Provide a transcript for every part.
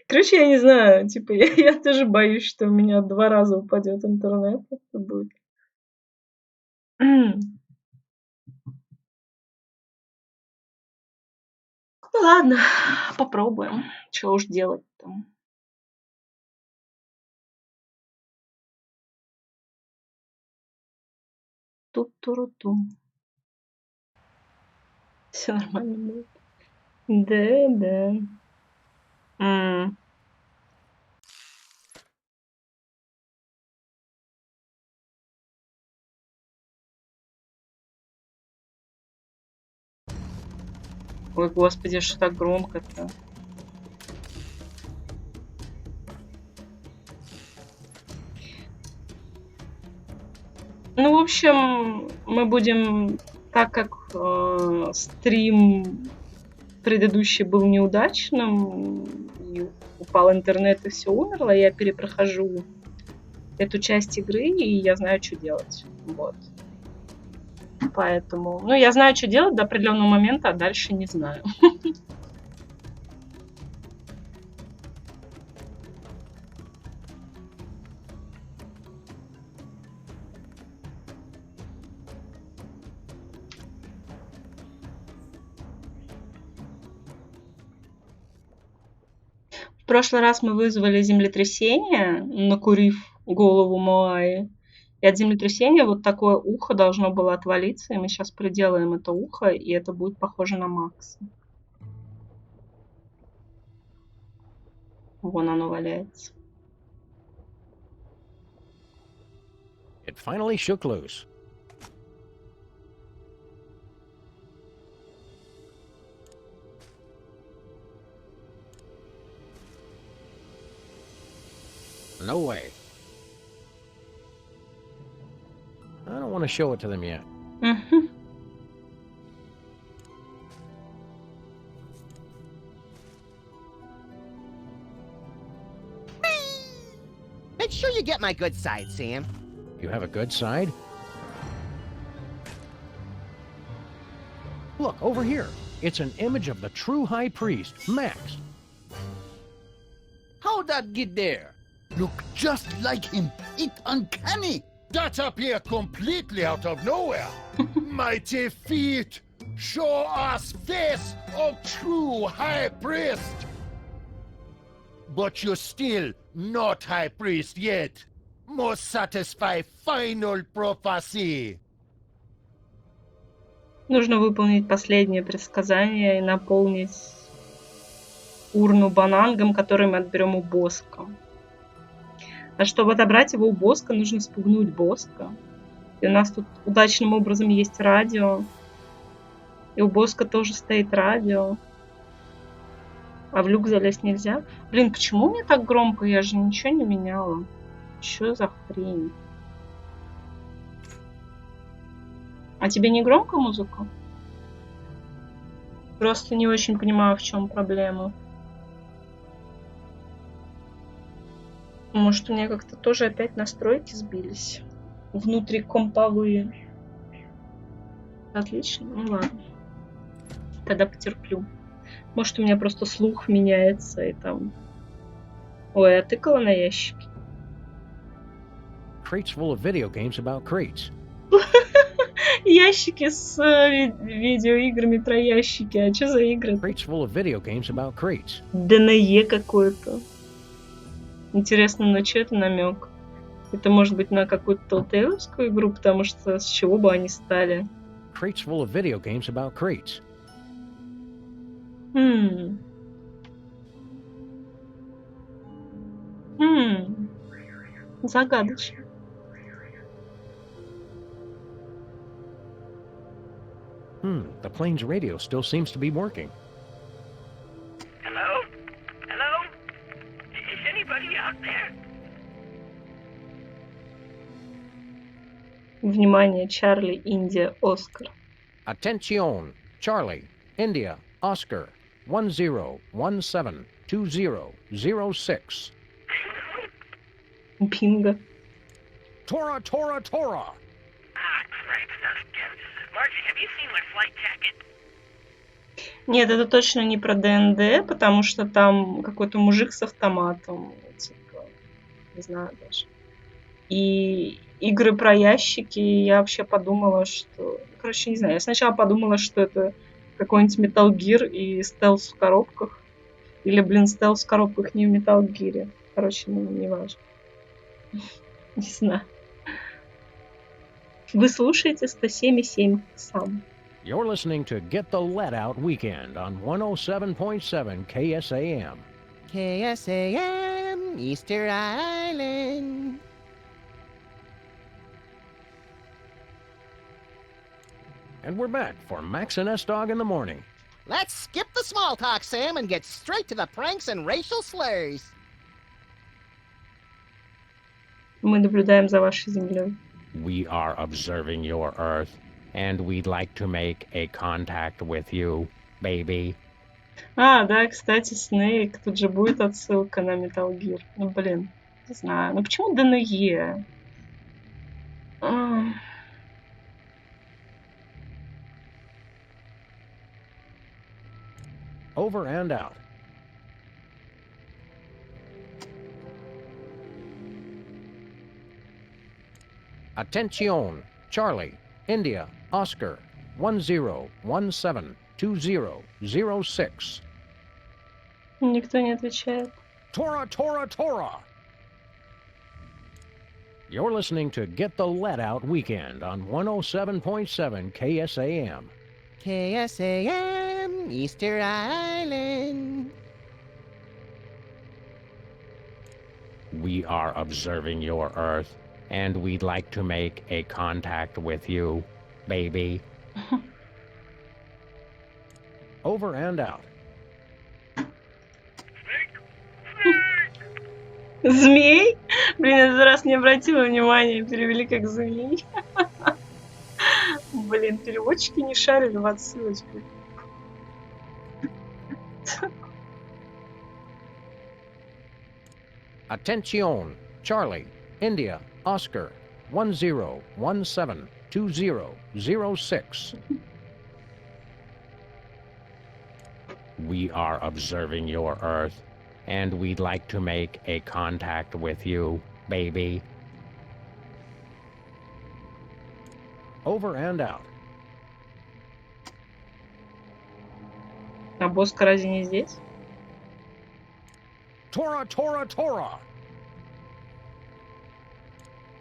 Короче, я не знаю, типа, я тоже боюсь, что у меня 2 раза упадет интернет. Это будет. Ну ладно, попробуем. Чё уж делать-то. Ту-туру-ту. Всё нормально будет. Да. М. Ой, господи, что так громко-то? Ну, в общем, мы будем, так как, стрим предыдущий был неудачным, и упал интернет, и всё умерло, я перепрохожу эту часть игры, и я знаю, чё делать. Вот. Поэтому, ну, я знаю, чё делать до определенного момента, а дальше не знаю. В прошлый раз мы вызвали землетрясение, накурив голову Моаи. И от землетрясения вот такое ухо должно было отвалиться, и мы сейчас приделаем это ухо, и это будет похоже на Макса. Вон оно валяется. It finally shook loose. No way. I don't want to show it to them yet. Мгм. Make sure you get my good side, Sam. You have a good side? Look, over here. It's an image of the true high priest, Max. How'd that get there? Look just like him. It's uncanny. That appear completely out of nowhere. Mighty feet. Show us face of true high priest. But you're still not high priest yet. Must satisfy final prophecy. Нужно выполнить последнее предсказание и наполнить урну банангом, который мы отберем у Боска. А чтобы отобрать его у Боска, нужно спугнуть Боска. И у нас тут удачным образом есть радио. И у Боска тоже стоит радио. А в люк залезть нельзя. Блин, почему мне так громко? Я же ничего не меняла. Что за хрень? А тебе не громко музыка? Просто не очень понимаю, в чем проблема. Может, у меня как-то тоже опять настройки сбились. Внутрикомповые. Отлично, ну ладно. Тогда потерплю. Может, у меня просто слух меняется и там... Ой, я тыкала на ящики. Crates full of video games about crates. Ящики с видеоиграми про ящики. А что за игры? Crates full of video games about crates. ДНЕ какое-то. Интересно, на что это намек? Это может быть на какую-то Telltale'скую игру, потому что с чего бы они стали? Crates full of video games about crates. Загадочно. The plane's radio still seems to be working. Hello? Hello? Is anybody out there? Внимание, Чарли, Индия, Оскар. Attention, Charlie, India, Oscar, 10172006. Бинго. Tora, Tora, Tora. Ah, crap, not again. Margie, have you seen my flight jacket? Нет, это точно не про ДНД, потому что там какой-то мужик с автоматом. Типа, не знаю даже. И игры про ящики, я вообще подумала, что... Короче, не знаю. Я сначала подумала, что это какой-нибудь Metal Gear и стелс в коробках. Или, блин, стелс в коробках не в Metal Gear. Короче, не важно. Не знаю. Вы слушаете 107.7 сам. You're listening to Get the Let Out Weekend on 107.7 KSAM. KSAM, Easter Island. And we're back for Max and S-Dog in the morning. Let's skip the small talk, Sam, and get straight to the pranks and racial slurs. Мы наблюдаем за вашей землей. We are observing your Earth, and we'd like to make a contact with you, baby. А, да, кстати, Снейк. Тут же будет отсылка на Metal Gear. Ну, блин, не знаю. Ну, почему ДНЕ? Over and out. Attention, Charlie, India, Oscar, 10172006. Никто не отвечает. Tora, Tora, Tora! You're listening to Get the Let Out Weekend on 107.7 KSAM. KSAM, Easter Island. We are observing your Earth, and we'd like to make a contact with you, baby. Over and out. Змей? Блин, я этот раз не обратила внимания, перевели как змей. Блин, переводчики не шарили в отсылочках. Attention, Charlie, India, Oscar, 10172006. We are observing your Earth, and we'd like to make a contact with you, baby. Over and out. А Боска разве не здесь? Tora, Tora, Tora!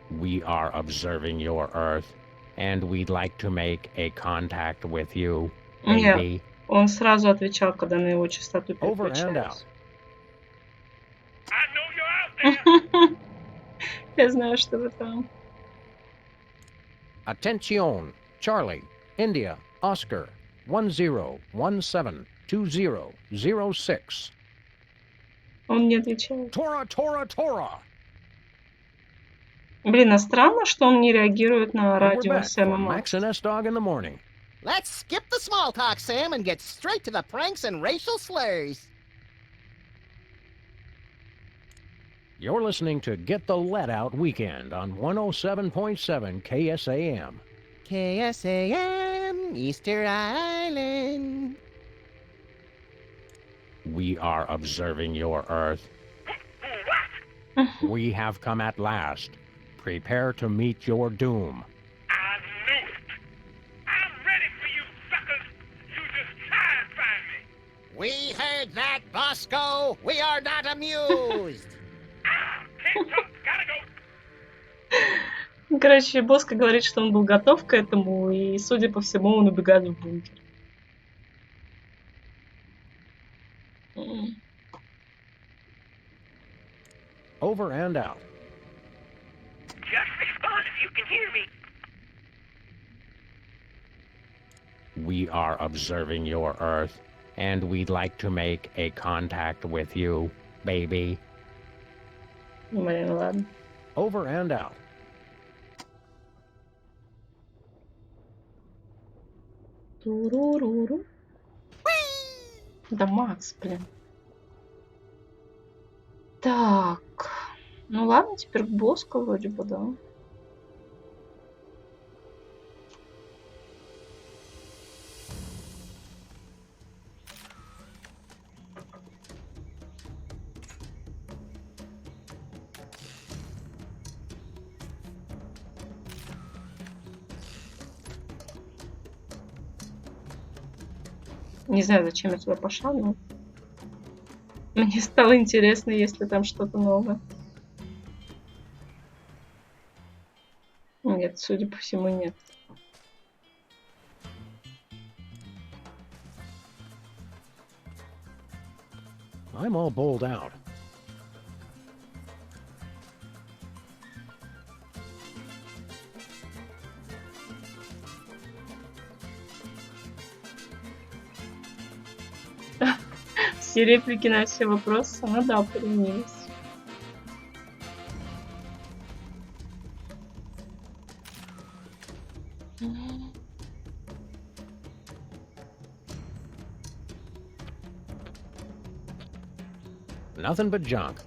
We are observing your Earth, and we'd like to make a contact with you, baby. Он сразу отвечал, когда на его частоту Over and out. переключалось. I know you're out there. Я знаю, что вы там. Attention, Charlie, India, Oscar, 10172006. Он не отвечает. Tora, Tora, Tora! Блин, а странно, что он не реагирует на And we're радио back Сэма for Макса. Max and S-Dog in the morning. Let's skip the small talk, Sam, and get straight to the pranks and racial slurs. You're listening to Get the Let Out Weekend on 107.7 KSAM. KSAM, Easter Island. We are observing your Earth. We have come at last. Prepare to meet your doom. I knew it. I'm ready for you suckers to just try and find me. We heard that, Bosco. We are not amused. Can't talk. Gotta go. Короче, Боска говорит, что он был готов к этому, и, судя по всему, он убегает в бункер. Over and out. Just respond if you can hear me. We are observing your Earth, and we'd like to make a contact with you, baby. Блин, ладно. Over and out. Туруруру. Да, Макс, блин. Так. Ну ладно, теперь к Боско вроде бы, да. Не знаю, зачем я туда пошла, но мне стало интересно, есть ли там что-то новое. Нет, судя по всему, нет. I'm all bowled out. Все реплики на все вопросы, ну да, поленились. Nothing but junk.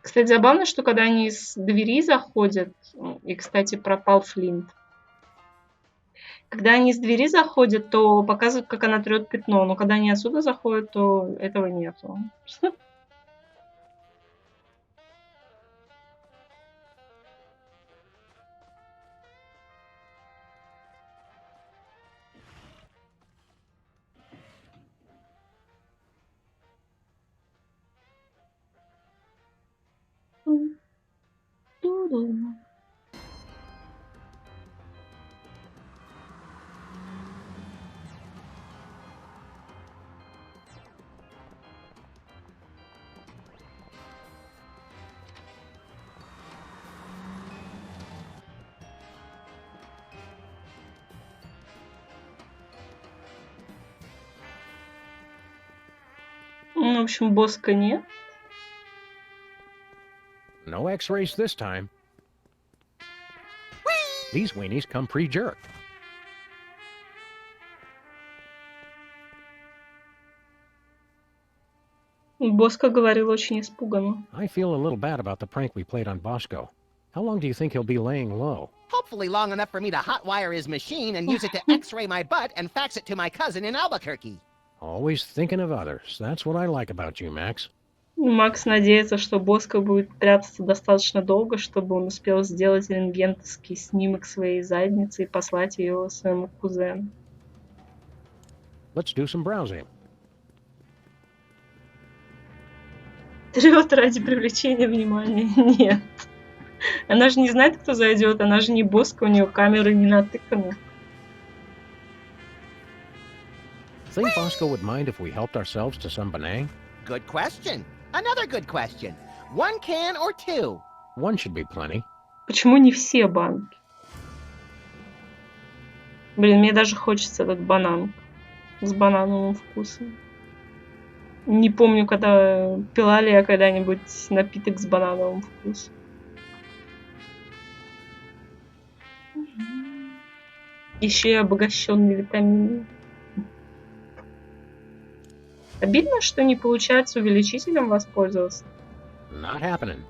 Кстати, забавно, что когда они из двери заходят, и, кстати, пропал Флинт. Когда они из двери заходят, то показывают, как она трет пятно, но когда они отсюда заходят, то этого нету. Ну, в общем, Боска нет. No X-rays this time. These weenies come pre-jerked. Боска говорил очень испуганно. I feel a little bad about the prank we played on Bosco. How long do you think he'll be laying low? Hopefully long enough for me to hotwire his machine and use it to x-ray my butt and fax it to my cousin in Albuquerque. Always thinking of others. That's what I like about you, Max. Макс надеется, что Боска будет прятаться достаточно долго, чтобы он успел сделать рентгеновский снимок своей задницы и послать ее своему кузену. Let's do some browsing. Трет ради привлечения внимания. Нет. Она же не знает, кто зайдет. Она же не Боска, у нее камеры не натыканы. Think Bosco would mind if we helped ourselves to some Benang? Good question. Another good question. 1 can or 2? One should be plenty. Почему не все банки? Блин, мне даже хочется этот банан с банановым вкусом. Не помню, когда пила ли я когда-нибудь напиток с банановым вкусом. Еще и обогащенный витаминами. Обидно, что не получается увеличителем воспользоваться. Not happening.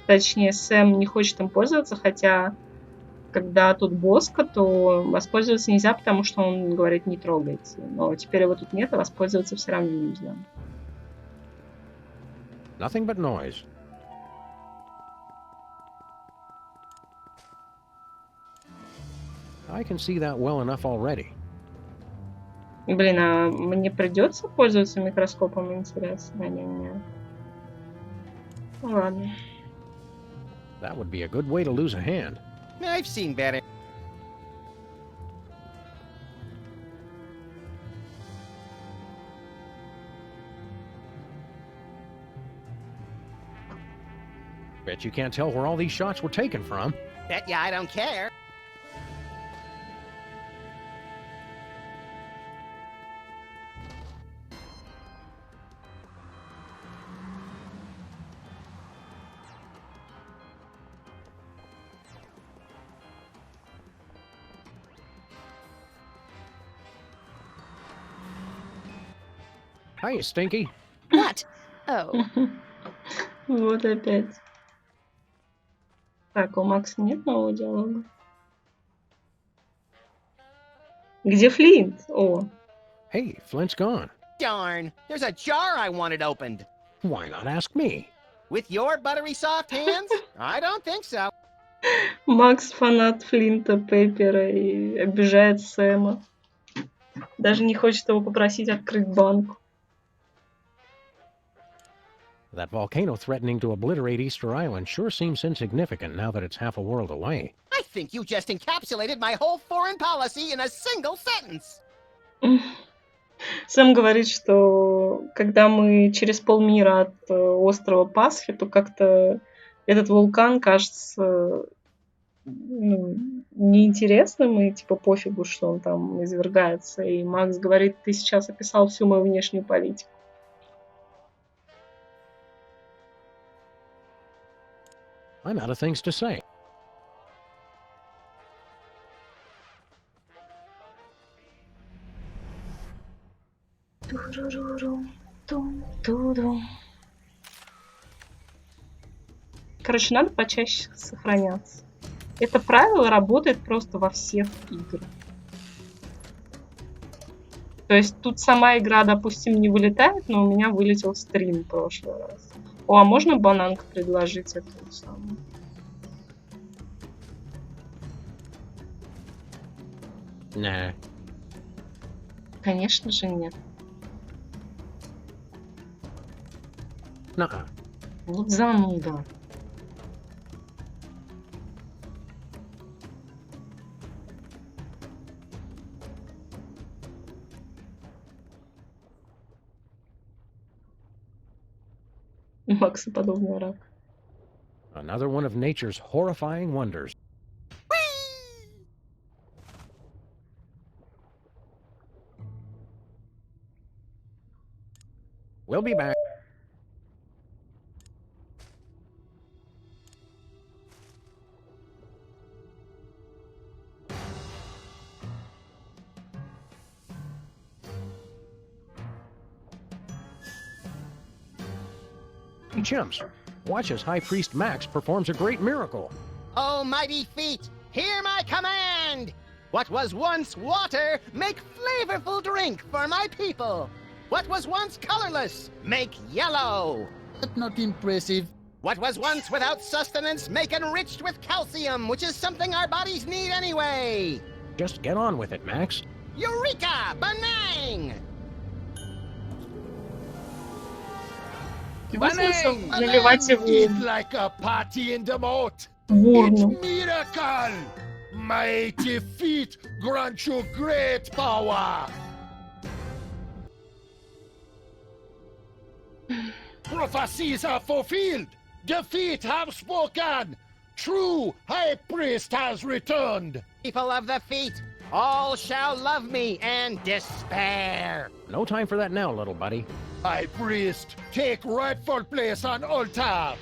Точнее, Сэм не хочет им пользоваться, хотя когда тут Боска, то воспользоваться нельзя, потому что он говорит, не трогайте. Но теперь его тут нет, а воспользоваться все равно нельзя. Nothing but noise. I can see that well enough already. Блин, а мне придется пользоваться микроскопом, интересно? Не. Ладно. That would be a good way to lose a hand. I've seen better. Bet you can't tell where all these shots were taken from. Bet ya I don't care. Hiya, Stinky. What? Oh. Вот опять. Так, у Макса нет нового диалога? Где Флинт? О, Hey, Flint's gone. Darn, there's a jar I wanted opened. Why not ask me? With your buttery soft hands? I don't think so. Макс фанат Флинта Пеппера и обижает Сэма. Даже не хочет его попросить открыть банку. That volcano threatening to obliterate Easter Island sure seems insignificant now that it's half a world away. I think you just encapsulated my whole foreign policy in a single sentence. Сэм говорит, что когда мы через полмира от острова Пасхи, то как-то этот вулкан кажется неинтересным, и типа пофигу, что он там извергается. И Макс говорит, ты сейчас описал всю мою внешнюю политику. I'm out of things to say. Короче, надо почаще сохраняться. Это правило работает просто во всех играх. То есть тут сама игра, допустим, не вылетает, но у меня вылетел стрим в прошлый раз. О, а можно бананку предложить эту самую? Nah. Конечно же нет. Nuh-uh. Вот зануда. Макса подобный рак. Another one of nature's horrifying wonders. We'll be back. Chumps, watch as High Priest Max performs a great miracle. Oh, mighty feet, hear my command! What was once water, make flavorful drink for my people. What was once colorless, make yellow. That's not impressive. What was once without sustenance, make enriched with calcium, which is something our bodies need anyway. Just get on with it, Max. Eureka! Banang! Его смысл наливать его Eat like a party in the moat. в урну. It's miracle. Mighty feet grant you great power. Prophecies are fulfilled. The feet have spoken. True High Priest has returned. People of the feet, all shall love me and despair. No time for that now, little buddy. High Priest, take rightful place on altar.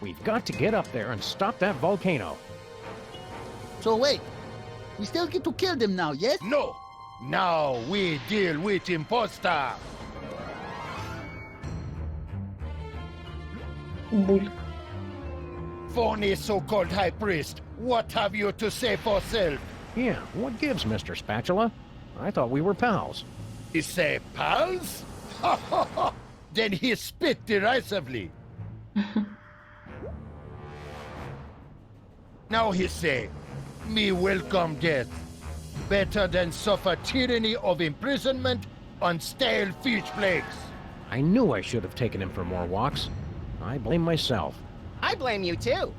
We've got to get up there and stop that volcano. So wait, we still get to kill them now, yes? No. Now we deal with imposter. Бульк. Phony so-called High Priest, what have you to say for self? Yeah, what gives, Mr. Spatula? I thought we were pals. He say pals? Ha ha ha! Then he spit derisively. Now he say, me welcome death. Better than suffer tyranny of imprisonment on stale fish flakes. I knew I should have taken him for more walks. I blame myself. I blame you too.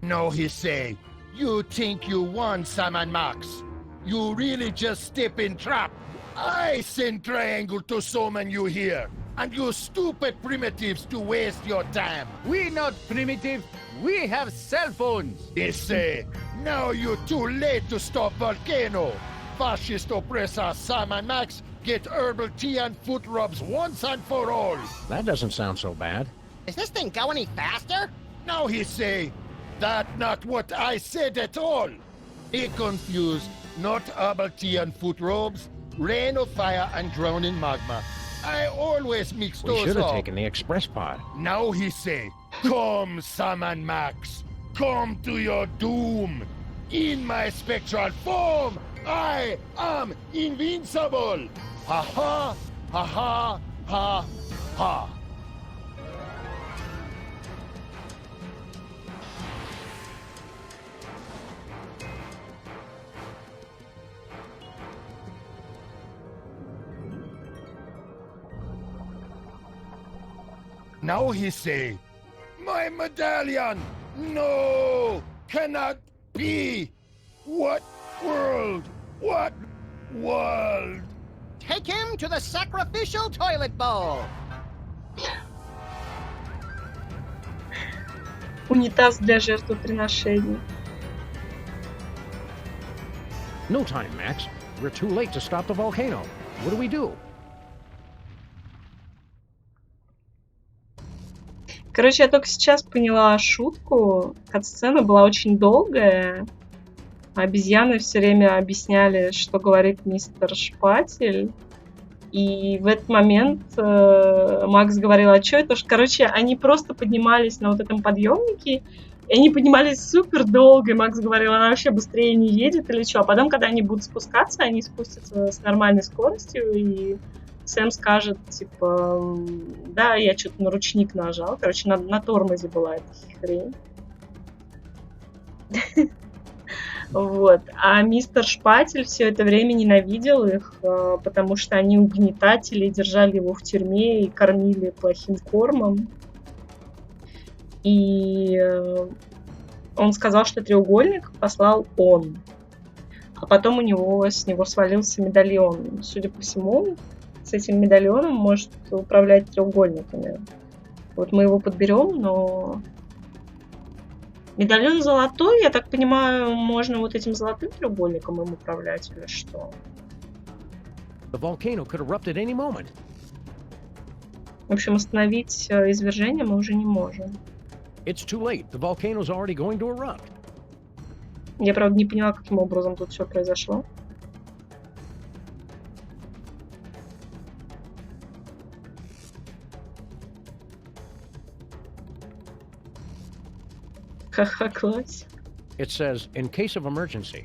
No, he say, you think you won, Sam and Max. You really just step in trap. I send Triangle to summon you here, and you stupid primitives to waste your time. We not primitive. We have cell phones. They say, now you too late to stop Volcano. Fascist oppressor Sam and Max get herbal tea and foot rubs once and for all. That doesn't sound so bad. Does this thing go any faster? Now he say, that not what I said at all. He confused not herbal tea and foot robes, rain of fire and drowning magma. I always mix We those should have up. taken the express pod. Now he say, Come, Sam and Max. Come to your doom. In my spectral form, I am invincible. Ha ha, ha ha, ha ha. Now he say, my medallion! No! Cannot be! What world? What world? Take him to the sacrificial toilet bowl. Унитаз для жертвоприношений. No time, Max. We're too late to stop the volcano. What do we do? Короче, я только сейчас поняла шутку. Кат-сцена была очень долгая. Обезьяны все время объясняли, что говорит мистер Шпатель. И в этот момент Макс говорил, а что это? Короче, они просто поднимались на вот этом подъемнике, и они поднимались супер долго, и Макс говорил, она вообще быстрее не едет или что. А потом, когда они будут спускаться, они спустятся с нормальной скоростью, и Сэм скажет, типа, да, я что-то на ручник нажал. Короче, на тормозе была эта хрень. Вот. А мистер Шпатель все это время ненавидел их, потому что они угнетатели, держали его в тюрьме и кормили плохим кормом. И он сказал, что треугольник послал он. А потом с него свалился медальон. Судя по всему, с этим медальоном может управлять треугольниками. Вот мы его подберем, но... Медальон золотой, я так понимаю, можно вот этим золотым треугольником им управлять или что? The volcano could erupt at any moment. В общем, остановить извержение мы уже не можем. It's too late. The volcano's already going to erupt. Я, правда, не поняла, каким образом тут все произошло. Ха-ха, класс. It says, in case of emergency.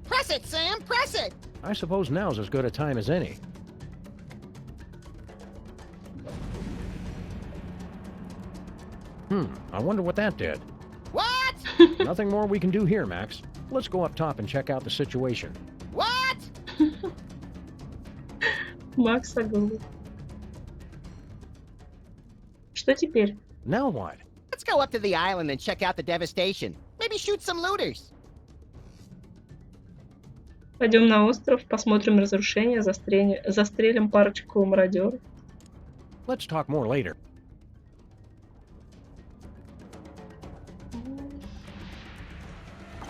Press it, Sam, press it! I suppose now's as good a time as any. I wonder what that did. What? Nothing more we can do here, Max. Let's go up top and check out the situation. What? Макс оглох. Что теперь? Now what? Let's go up to the island and check out the devastation. Maybe shoot some looters. Пойдем на остров, посмотрим разрушения, застрелим парочку мародеров. Let's talk more later.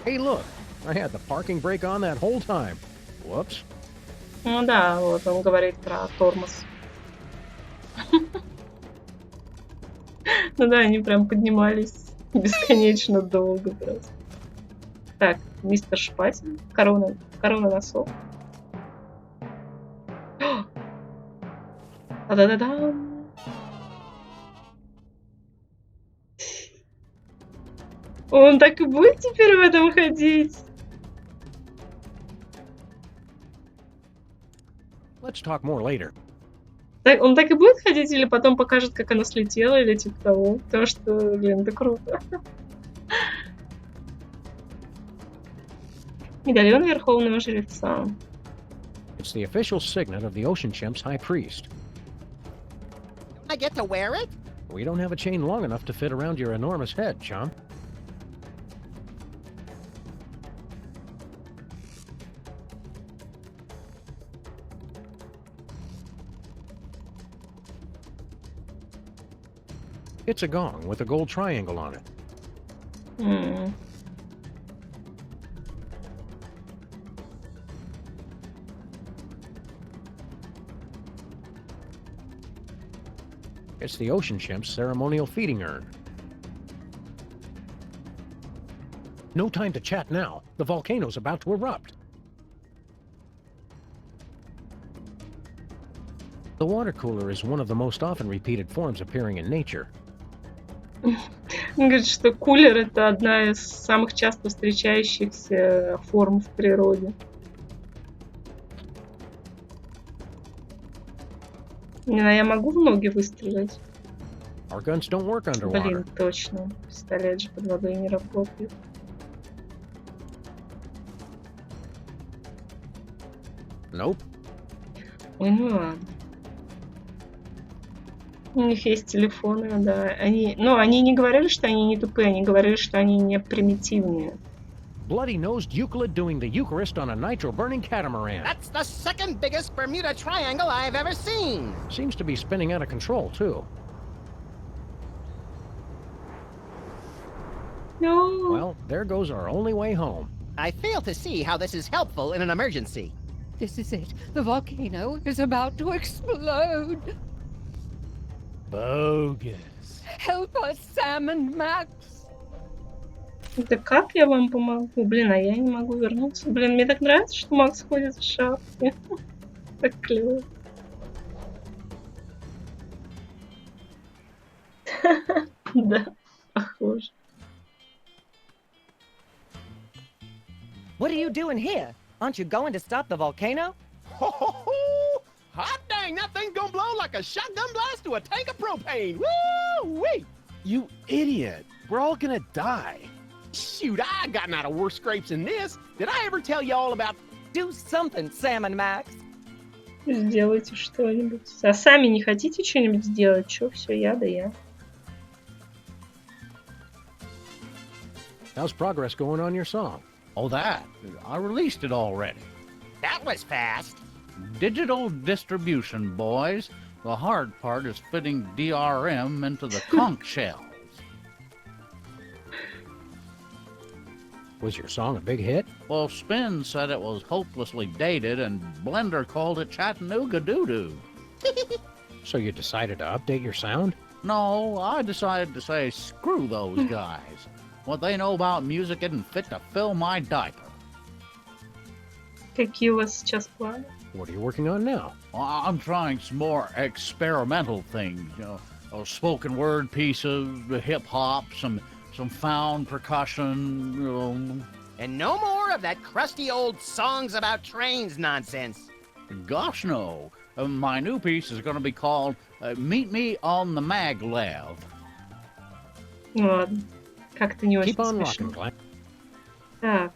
Hey, look! I had the parking brake on that whole time. Whoops. Ну да, вот он говорит про тормоз. Ну да, они прям поднимались бесконечно долго просто. Так, мистер Шпатель. Корона носов. Да-да-да-да. Он так и будет теперь в этом ходить? Let's talk more later. Он так и будет ходить или потом покажет, как она слетела или типа того? Потому что, блин, это круто. Медальон Верховного Жреца. It's the official signet of the Ocean Chimp's High Priest. I get to wear it? We don't have a chain long enough to fit around your enormous head, chump. It's a gong with a gold triangle on it. It's the Ocean Chimp's ceremonial feeding urn. No time to chat now. The volcano's about to erupt. The water cooler is one of the most often repeated forms appearing in nature. Он говорит, что кулер — это одна из самых часто встречающихся форм в природе. Не знаю, я могу в ноги выстрелить? Our guns don't work underwater. Блин, точно. Пистолет же под водой не работает. Nope. Ой, ну ладно. У них есть телефоны, да. Они не говорили, что они не тупые, они говорили, что они не примитивные. Bloody-nosed Euclid doing the Eucharist on a nitro-burning catamaran. That's the second biggest Bermuda Triangle I've ever seen. Seems to be spinning out of control, too. Ну, Well, there goes our only way home. I fail to see how this is helpful in an emergency. This is it. The volcano is about to explode. Bogus. Help us, Sam and Max. да как я вам помогу? Блин, а я не могу вернуться. Блин, мне так нравится, что Макс ходит в шапке. Так клево. Да, похоже. What are you doing here? Aren't you going to stop the volcano? Ho, ho, ho! Hot dang, that thing's gonna blow like a shotgun blast to a tank of propane. Woo-wee! You idiot. We're all gonna die. Shoot, I gotten out of worse scrapes than this. Did I ever tell you all about... Do something, Sam and Max. Сделайте что-нибудь. А сами не хотите что-нибудь сделать? Чё, все, я да я. How's progress going on your song? Oh, that. I released it already. That was fast. Digital distribution, boys. The hard part is fitting DRM into the conch shells. Was your song a big hit? Well, Spin said it was hopelessly dated, and Blender called it Chattanooga Doo-Doo. So you decided to update your sound? No, I decided to say screw those guys. What they know about music isn't fit to fill my diaper. Какие у вас сейчас планы? What are you working on now? I'm trying some more experimental things, spoken word pieces, hip hop, some found percussion, And no more of that crusty old songs about trains nonsense. Gosh, no. My new piece is going to be called Meet Me on the Maglev. Ну ладно. Как-то не очень Keep on смешно. rocking, Glenn. Так.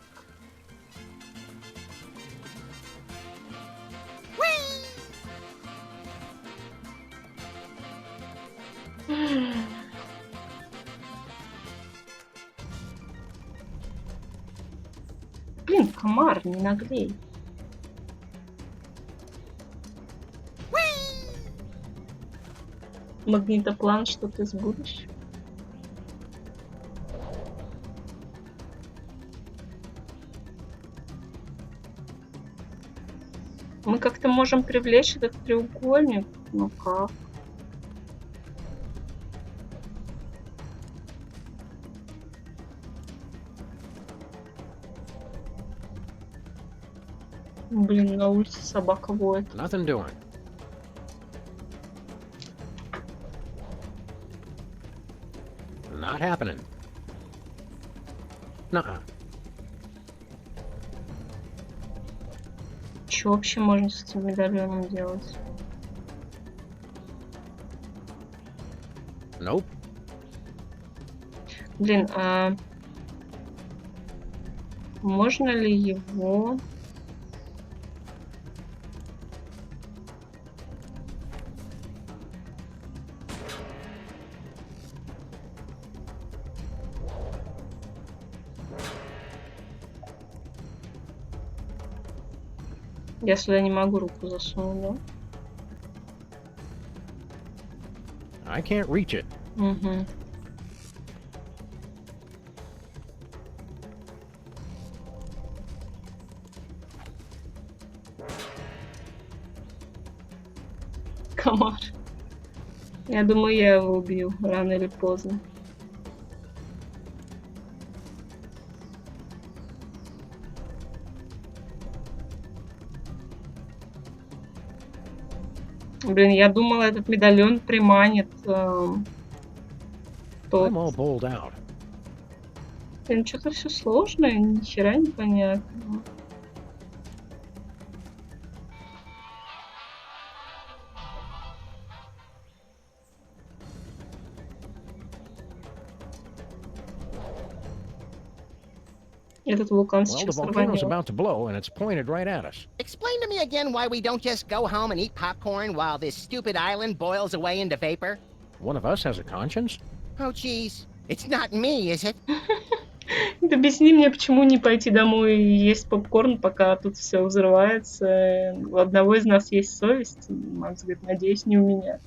Блин, комар, не наглей. Магнитоплан, что-то из будущего. Мы как-то можем привлечь этот треугольник. Ну как? Блин, на улице собака воет. Nothing doing. Not happening. Nuh-uh. Что вообще можно с этим медальоном делать? Nope. Блин, а можно ли его... Я сюда не могу руку засунуть, да? I can't reach it. Угу. Комар. Я думаю, я его убью рано или поздно. Блин, я думала, этот медальон приманит тот тот. I'm all bowled out. Блин, что-то все сложно, ни хера непонятно. Этот вулкан Well, the сейчас volcano's рванет. about to blow, and it's pointed right at us. Explain to me again why we don't just go home and eat popcorn while this stupid island boils away into vapor. One of us has a conscience? Oh, jeez. It's not me, is it? Объясни мне, почему не пойти домой и есть попкорн, пока тут все взрывается. У одного из нас есть совесть. Макс говорит, надеюсь, не у меня.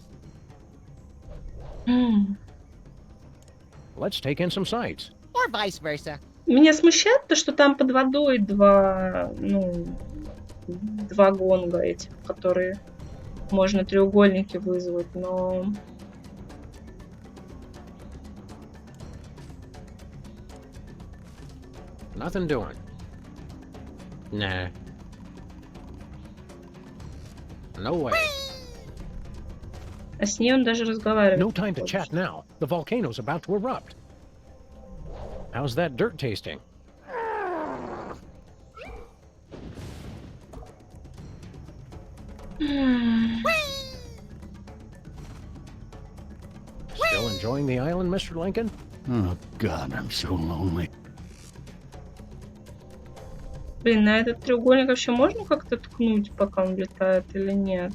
Let's take in some sights. Or vice versa. Меня смущает то, что там под водой два гонга этих, которые можно треугольники вызвать, но... Nothing doing. Nah. No way. А с ней он даже разговаривает. No time to chat now. The volcano's about to erupt. How's that dirt tasting? Still enjoying the island, Mr. Lincoln? Oh, God, I'm so lonely. Блин, на этот треугольник вообще можно как-то ткнуть, пока он летает, или нет?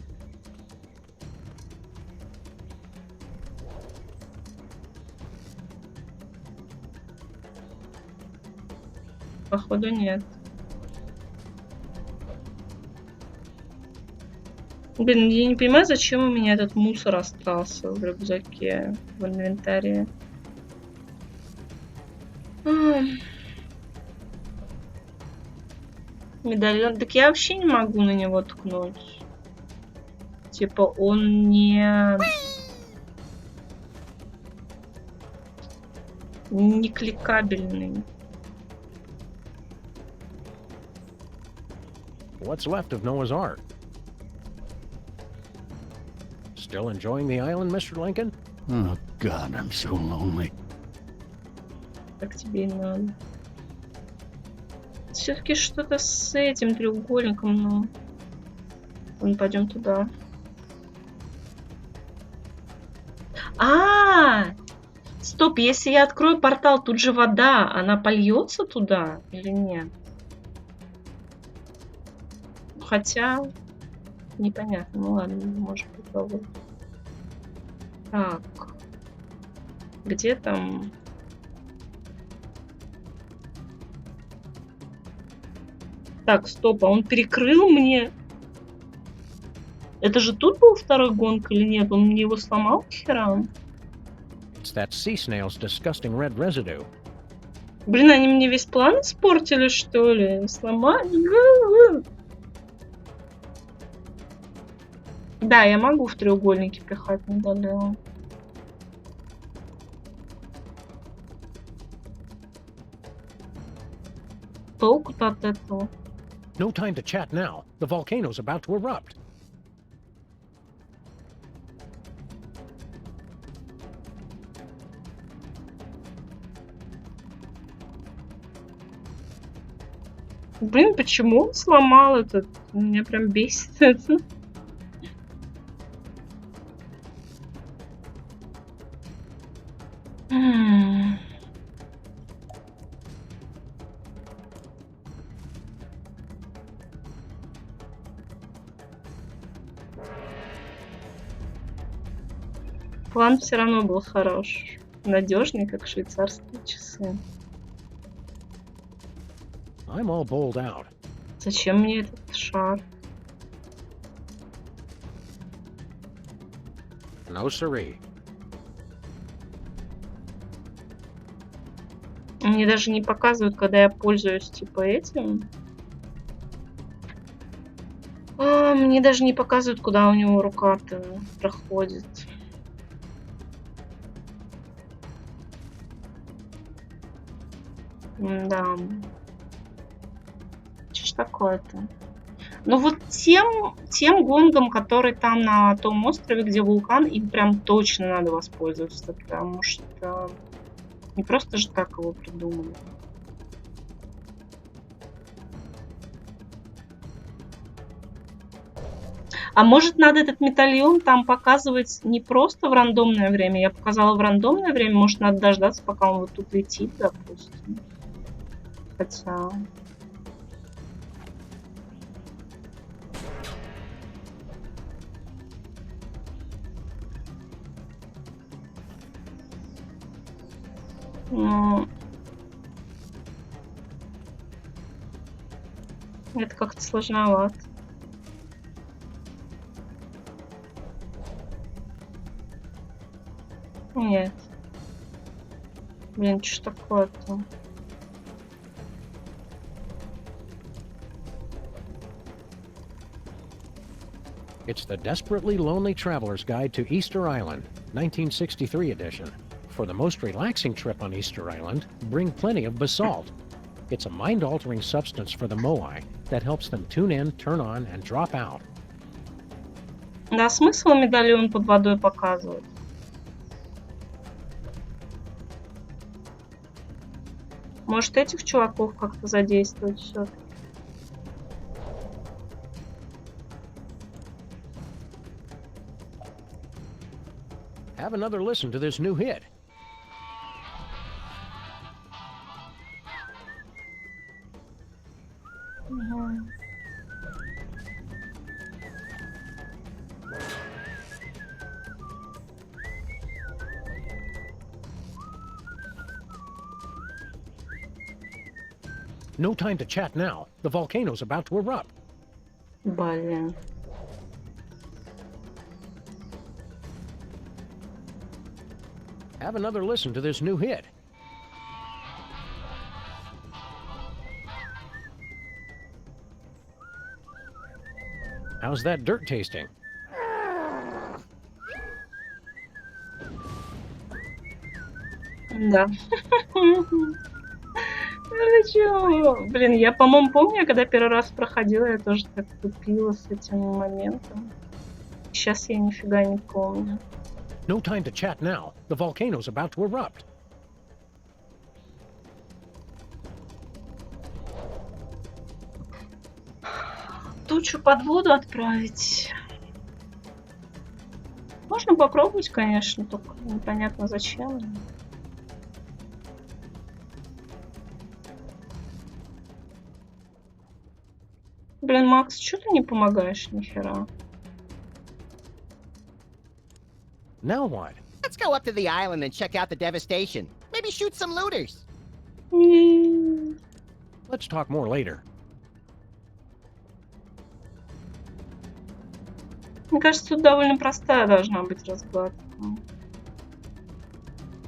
Походу нет. Блин, я не понимаю, зачем у меня этот мусор остался в рюкзаке, в инвентаре. Медальон. Так я вообще не могу на него ткнуть. Типа он не кликабельный. What's left of Noah's Ark? Still enjoying the island, Mr. Lincoln? Oh, God, I'm so lonely. Так тебе и надо. Все-таки что-то с этим треугольником, но... Ладно, пойдем туда. Стоп, если я открою портал, тут же вода, она польется туда или нет? Хотя... Непонятно, ну ладно, может попробовать. Так. Где там... Так, стоп, а он перекрыл мне... Это же тут был второй гонг или нет? Он мне его сломал херам? It's that sea snail's disgusting red residue. Блин, они мне весь план испортили, что ли? Сломали? Да, я могу в треугольнике пихать медальон. Толку-то от этого. No time to chat now. The volcano's about to erupt. Блин, почему он сломал этот? Меня прям бесит это. План все равно был хорош. Надежный, как швейцарские часы. I'm all bowled out. Зачем мне этот шар? No siree. Мне даже не показывают, когда я пользуюсь типа этим. Мне даже не показывают, куда у него рука-то проходит. Да. Что ж такое-то? Но вот тем гонгом, который там на том острове, где вулкан, им прям точно надо воспользоваться, потому что не просто же так его придумали. А может, надо этот медальон там показывать не просто в рандомное время? Я показала в рандомное время, может, надо дождаться, пока он вот тут летит, допустим. Хотя... Ну... Это как-то сложновато. Нет. Блин, что такое-то? It's the Desperately Lonely Traveler's Guide to Easter Island, 1963 edition. For the most relaxing trip on Easter Island, bring plenty of basalt. It's a mind-altering substance for the Moai that helps them tune in, turn on, and drop out. Да, смысл медальон под водой показывать? Может, этих чуваков как-то задействовать все-таки? Have another listen to this new hit. No time to chat now. The volcano's about to erupt. Блин. Have another listen to this new hit. How's that dirt tasting? Да. Блин, я, по-моему, помню, когда первый раз проходила, я тоже так тупила с этим моментом. Сейчас я нифига не помню. No time to chat now. The volcano's about to erupt. Тучу под воду отправить. Можно попробовать, конечно, только непонятно зачем. Блин, Макс, что ты не помогаешь нихера? Now what? Let's go up to the island and check out the devastation. Maybe shoot some looters. Let's talk more later. Мне кажется, тут довольно простая должна быть разгадка.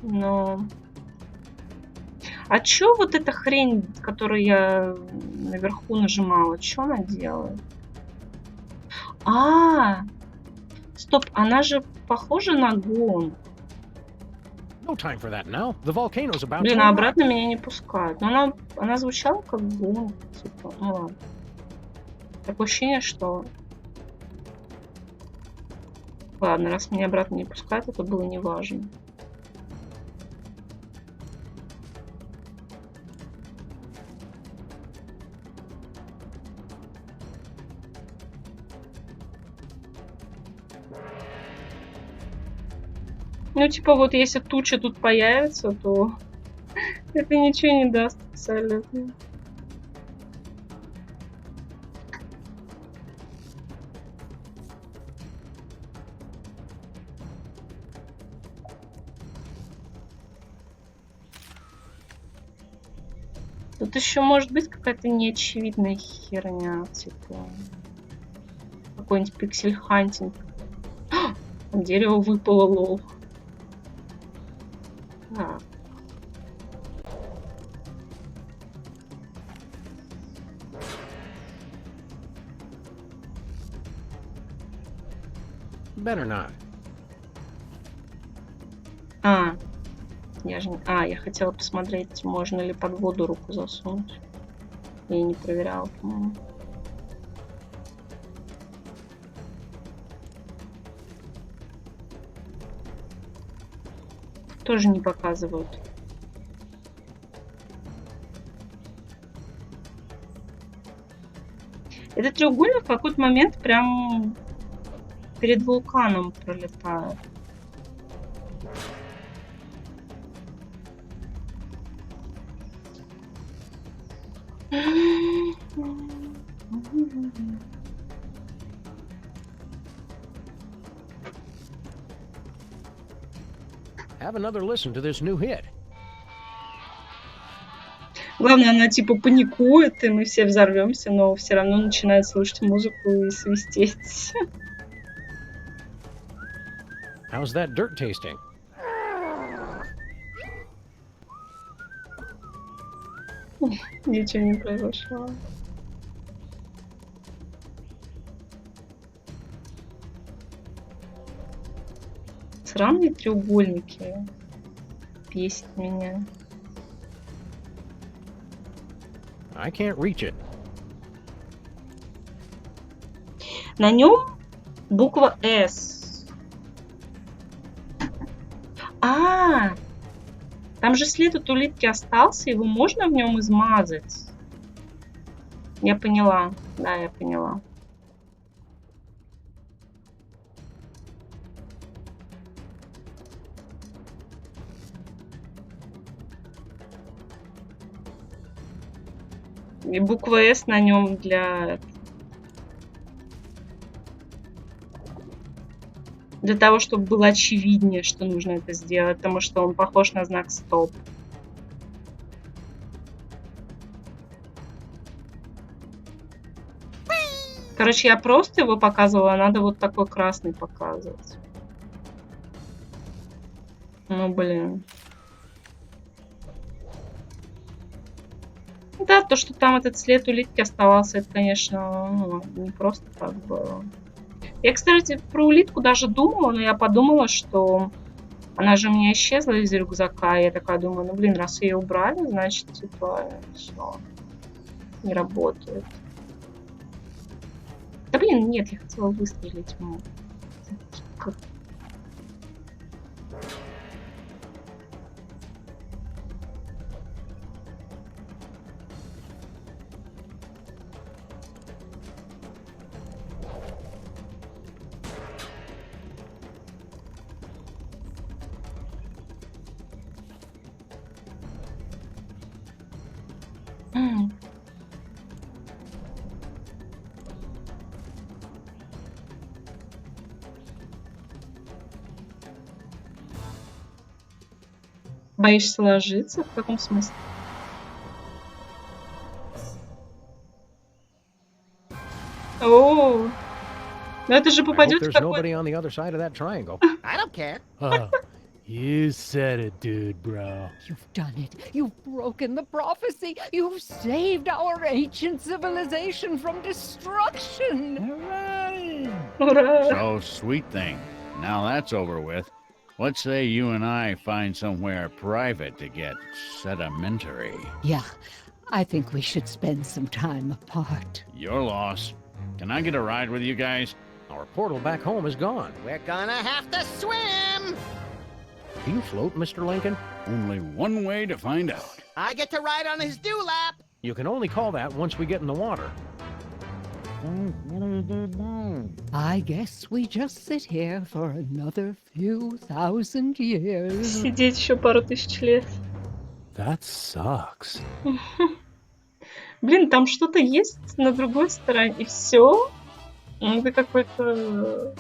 Но... А чё вот эта хрень, которую я наверху нажимала, чё она делает? Стоп, она же похожа на гонг. No time for that now. The volcano's about Блин, to а erupt. обратно меня не пускают. Но она звучала как гонг. Типа, ну ладно. Такое ощущение, что... Ладно, раз меня обратно не пускают, это было неважно. Ну, типа, вот если туча тут появится, то это ничего не даст абсолютно. Тут еще может быть какая-то неочевидная херня, типа какой-нибудь пиксель-хантинг. Там дерево выпало, лол. Так. Better not. Я хотела посмотреть, можно ли под воду руку засунуть. Я не проверяла, по-моему. Тоже не показывают. Этот треугольник в какой-то момент прям перед вулканом пролетает. Have another listen to this new hit. Главное, она типа паникует, и мы все взорвемся, но все равно начинает слушать музыку и свистеть. How's that dirt tasting? Ничего не произошло. Сраные треугольники бесит меня. I can't reach it. На нем буква S. Там же след от улитки остался, его можно в нем измазать. Я поняла. Да, я поняла. И буква S на нем для того, чтобы было очевиднее, что нужно это сделать, потому что он похож на знак стоп. Короче, я просто его показывала, а надо вот такой красный показывать. Ну, блин. Да, то, что там этот след улитки оставался, это, конечно, ну, не просто так было. Я, кстати, про улитку даже думала, но я подумала, что она же у меня исчезла из рюкзака. И я такая думаю, ну, блин, раз ее убрали, значит, типа, все, не работает. Да, блин, нет, я хотела выстрелить. Боишься ложиться? В каком смысле? О, но это же I hope попадет в there's какой-то... nobody on the other side of that triangle. I don't care. Oh, you said it, dude, bro. You've done it. You've broken the prophecy. You've saved our ancient civilization from destruction. Ура! So, sweet thing. Now that's over with. Let's say you and I find somewhere private to get sedimentary. Yeah, I think we should spend some time apart. Your loss. Can I get a ride with you guys? Our portal back home is gone. We're gonna have to swim. Do you float, Mr. Lincoln? Only one way to find out. I get to ride on his dewlap. You can only call that once we get in the water. I guess we just sit here for another few thousand years. Сидеть еще пару тысяч лет. That sucks. Блин, там что-то есть на другой стороне, и все. Это какой-то...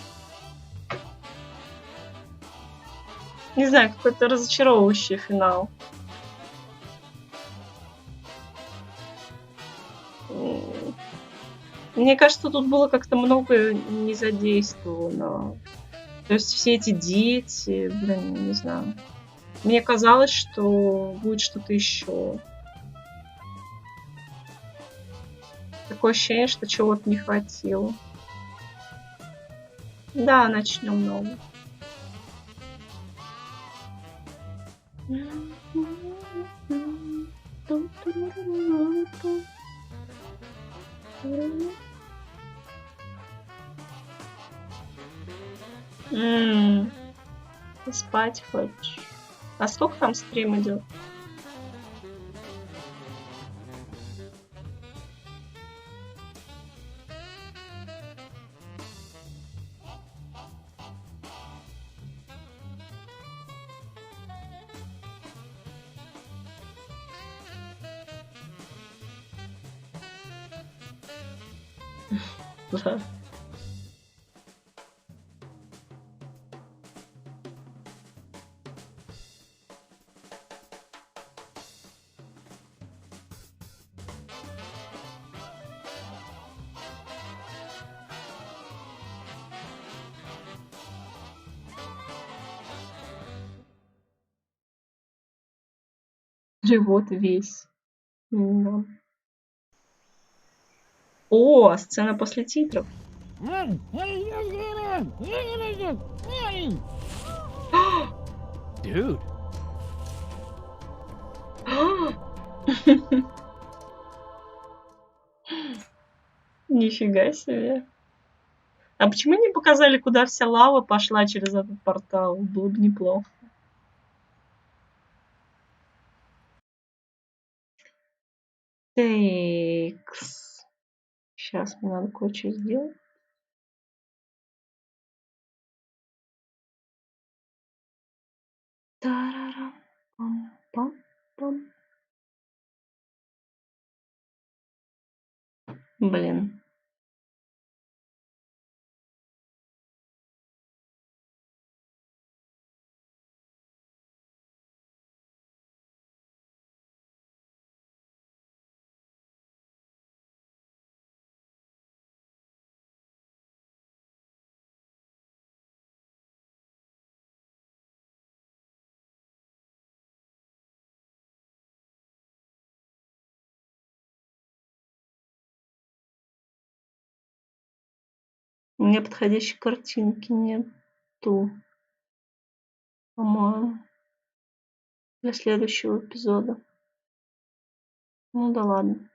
Не знаю, какой-то разочаровывающий финал. Мне кажется, тут было как-то много не задействовано. То есть все эти дети, блин, не знаю. Мне казалось, что будет что-то еще. Такое ощущение, что чего-то не хватило. Да, начнем новый. Ты спать хочешь? А сколько там стрим идет? Да. Живот весь. Да. О, сцена после титров. Dude. Нифига себе. А почему не показали, куда вся лава пошла через этот портал? Было бы неплохо. Тейкс. Сейчас мне надо кое-что сделать. Тарарам, пам-пам-пам. Блин. Мне подходящей картинки нету, по-моему, для следующего эпизода. Ну да ладно.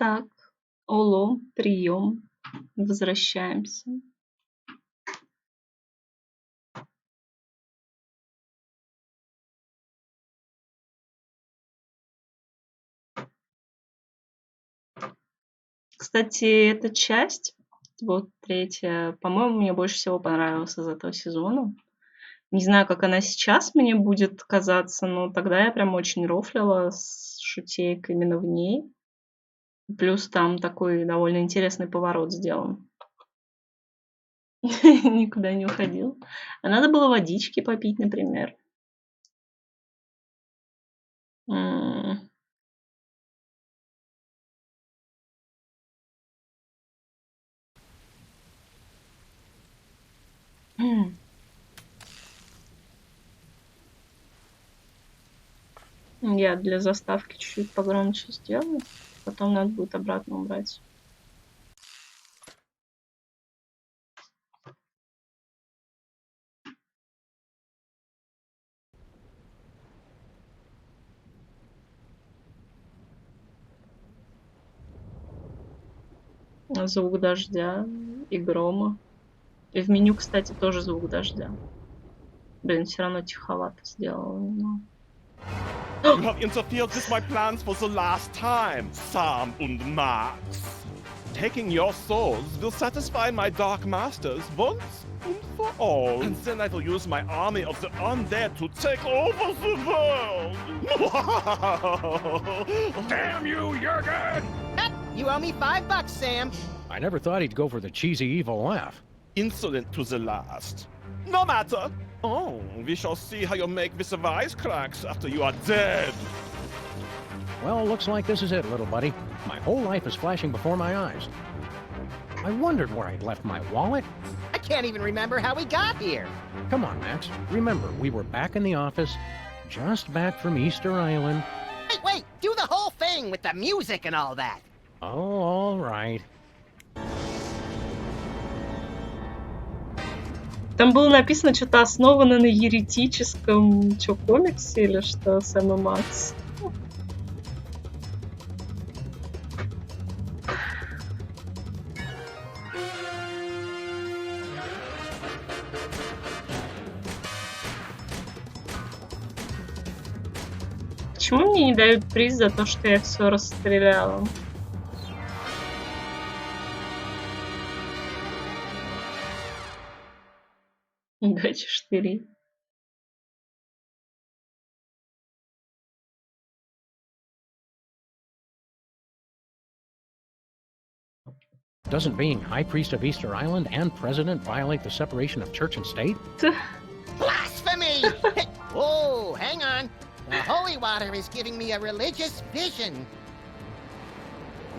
Так, Оло, прием. Возвращаемся. Кстати, эта часть, вот третья, по-моему, мне больше всего понравилась из этого сезона. Не знаю, как она сейчас мне будет казаться, но тогда я прям очень рофлила с шутеек именно в ней. Плюс там такой довольно интересный поворот сделан. Никуда не уходил. А надо было водички попить, например. М. М. Я для заставки чуть-чуть погромче сделаю. Потом надо будет обратно убрать. Звук дождя и грома. И в меню, кстати, тоже звук дождя. Блин, все равно тиховато сделала. Но... You have interfered with my plans for the last time, Sam und Max. Taking your souls will satisfy my dark masters once and for all. And then I will use my army of the undead to take over the world. Damn you, Jurgen! You owe me $5, Sam. I never thought he'd go for the cheesy evil laugh. Insolent to the last. No matter. Oh, we shall see how you make with the wisecracks after you are dead. Well, looks like this is it, little buddy. My whole life is flashing before my eyes. I wondered where I'd left my wallet. I can't even remember how we got here. Come on, Max. Remember, we were back in the office, just back from Easter Island. Wait, do the whole thing with the music and all that. Oh, all right. Там было написано, что-то основано на еретическом комиксе или что, Сэм и Макс. Почему мне не дают приз за то, что я все расстреляла? Удачи, штыри. Doesn't being High Priest of Easter Island and President violate the separation of church and state? Blasphemy! Whoa, hang on. The holy water is giving me a religious vision. A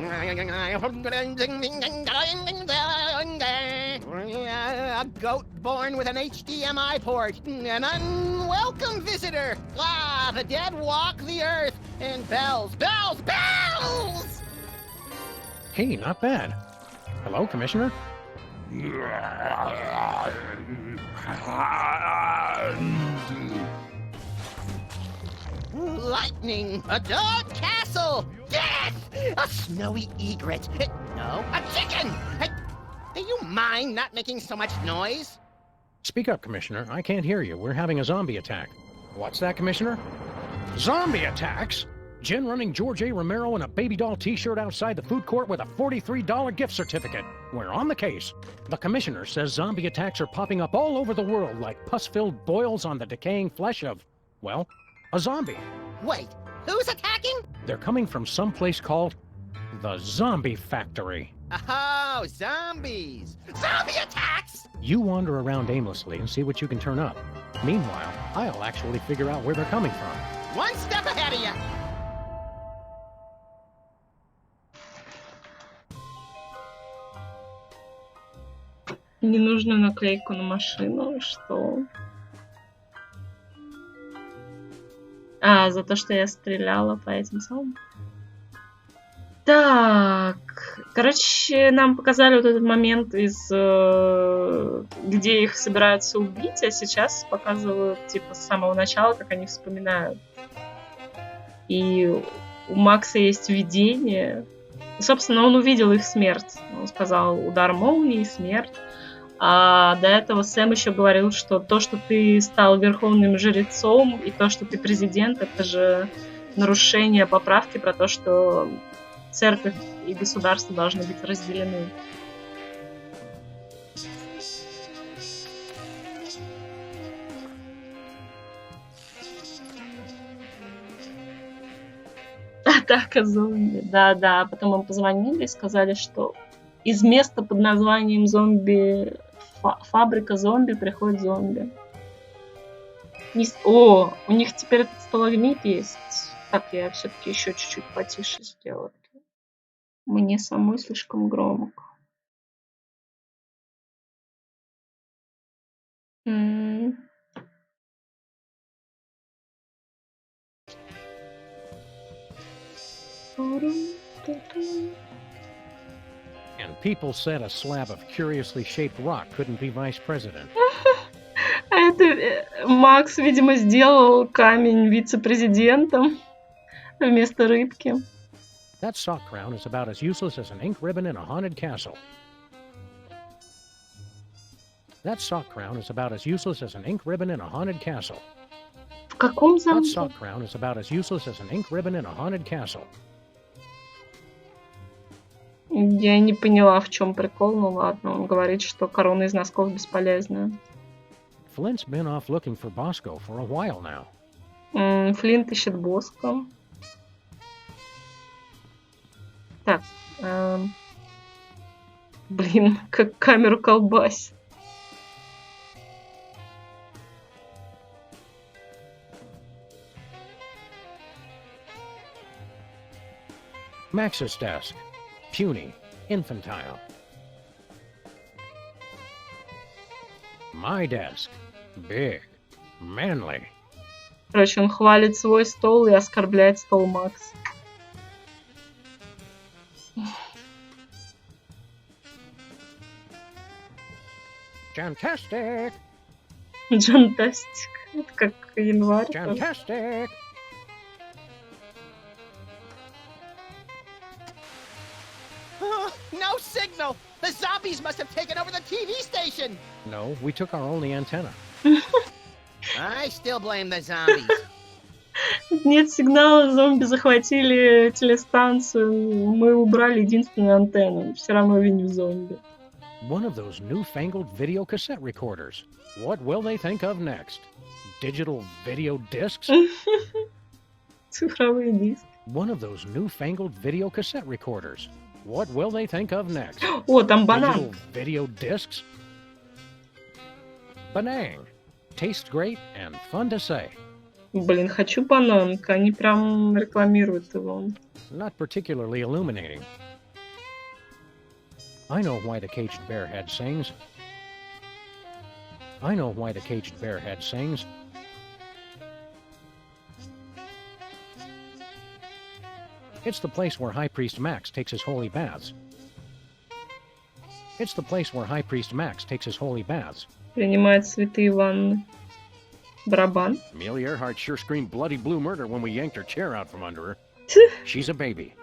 goat born with an HDMI port, an unwelcome visitor. Ah, the dead walk the earth, and bells, bells, bells! Hey, not bad. Hello, Commissioner? Lightning, a dog castle, death, a snowy egret, no, a chicken! Do you mind not making so much noise? Speak up, Commissioner. I can't hear you. We're having a zombie attack. What's that, Commissioner? Zombie attacks? Jen running George A. Romero in a baby doll t-shirt outside the food court with a $43 gift certificate. We're on the case. The Commissioner says zombie attacks are popping up all over the world like pus-filled boils on the decaying flesh of, well, a zombie. Wait, who's attacking? They're coming from some place called the Zombie Factory. Oh, zombies! Zombie attacks! You wander around aimlessly and see what you can turn up. Meanwhile, I'll actually figure out where they're coming from. One step ahead of you! Ненужную наклейку на машину, что? А, за то, что я стреляла по этим самым. Так, короче, нам показали вот этот момент, где их собираются убить, а сейчас показывают, типа, с самого начала, как они вспоминают. И у Макса есть видение, Собственно, он увидел их смерть. Он сказал удар молнии, смерть. А до этого Сэм еще говорил, что то, что ты стал верховным жрецом, и то, что ты президент, это же нарушение поправки про то, что церковь и государство должны быть разделены. Атака зомби. Да. Потом им позвонили и сказали, что из места под названием зомби... Фабрика зомби приходит зомби. О, у них теперь этот сталагмит есть. Так, я все-таки еще чуть-чуть потише сделаю. Мне самой слишком громко. And people said a slab of curiously shaped rock couldn't be vice president. А это Макс, видимо, сделал камень вице-президентом вместо рыбки. That sock crown is about as useless as an ink ribbon in a haunted castle. That sock crown is about as useless as an ink ribbon in a haunted castle. В каком That замке? sock crown is about as useless as an ink ribbon in a haunted castle. Я не поняла, в чем прикол, ну ладно. Он говорит, что корона из носков бесполезная. Flint's been off looking for Bosco for a while now. Флинт ищет Боско. Так. Блин, как камеру колбасит. Max's desk. Puny. Infantile. My desk. Big. Manly. Короче, он хвалит свой стол и оскорбляет стол Макс. Fantastic. Джантастик. Это как январь. Fantastic. No signal! The zombies must have taken over the TV station! No, we took our only antenna. I still blame the zombies. Нет сигнала, зомби захватили телестанцию. Мы убрали единственную антенну. Все равно виню зомби. One of those newfangled video cassette recorders. What will they think of next? Digital video discs? Цифровые диски. One of those newfangled video cassette recorders. What will they think of next? О, там банан. Digital video discs? Banang. Tastes great and fun to say. Блин, хочу банан. Они прям рекламируют его. Not particularly illuminating. I know why the caged bearhead sings. I know why the caged bearhead sings. It's the place where High Priest Max takes his holy baths. It's the place where High Priest Max takes his holy baths. Принимает святые ванны. Барабан. Amelia Earhart sure screamed bloody blue murder when we yanked her chair out from under her. She's a baby.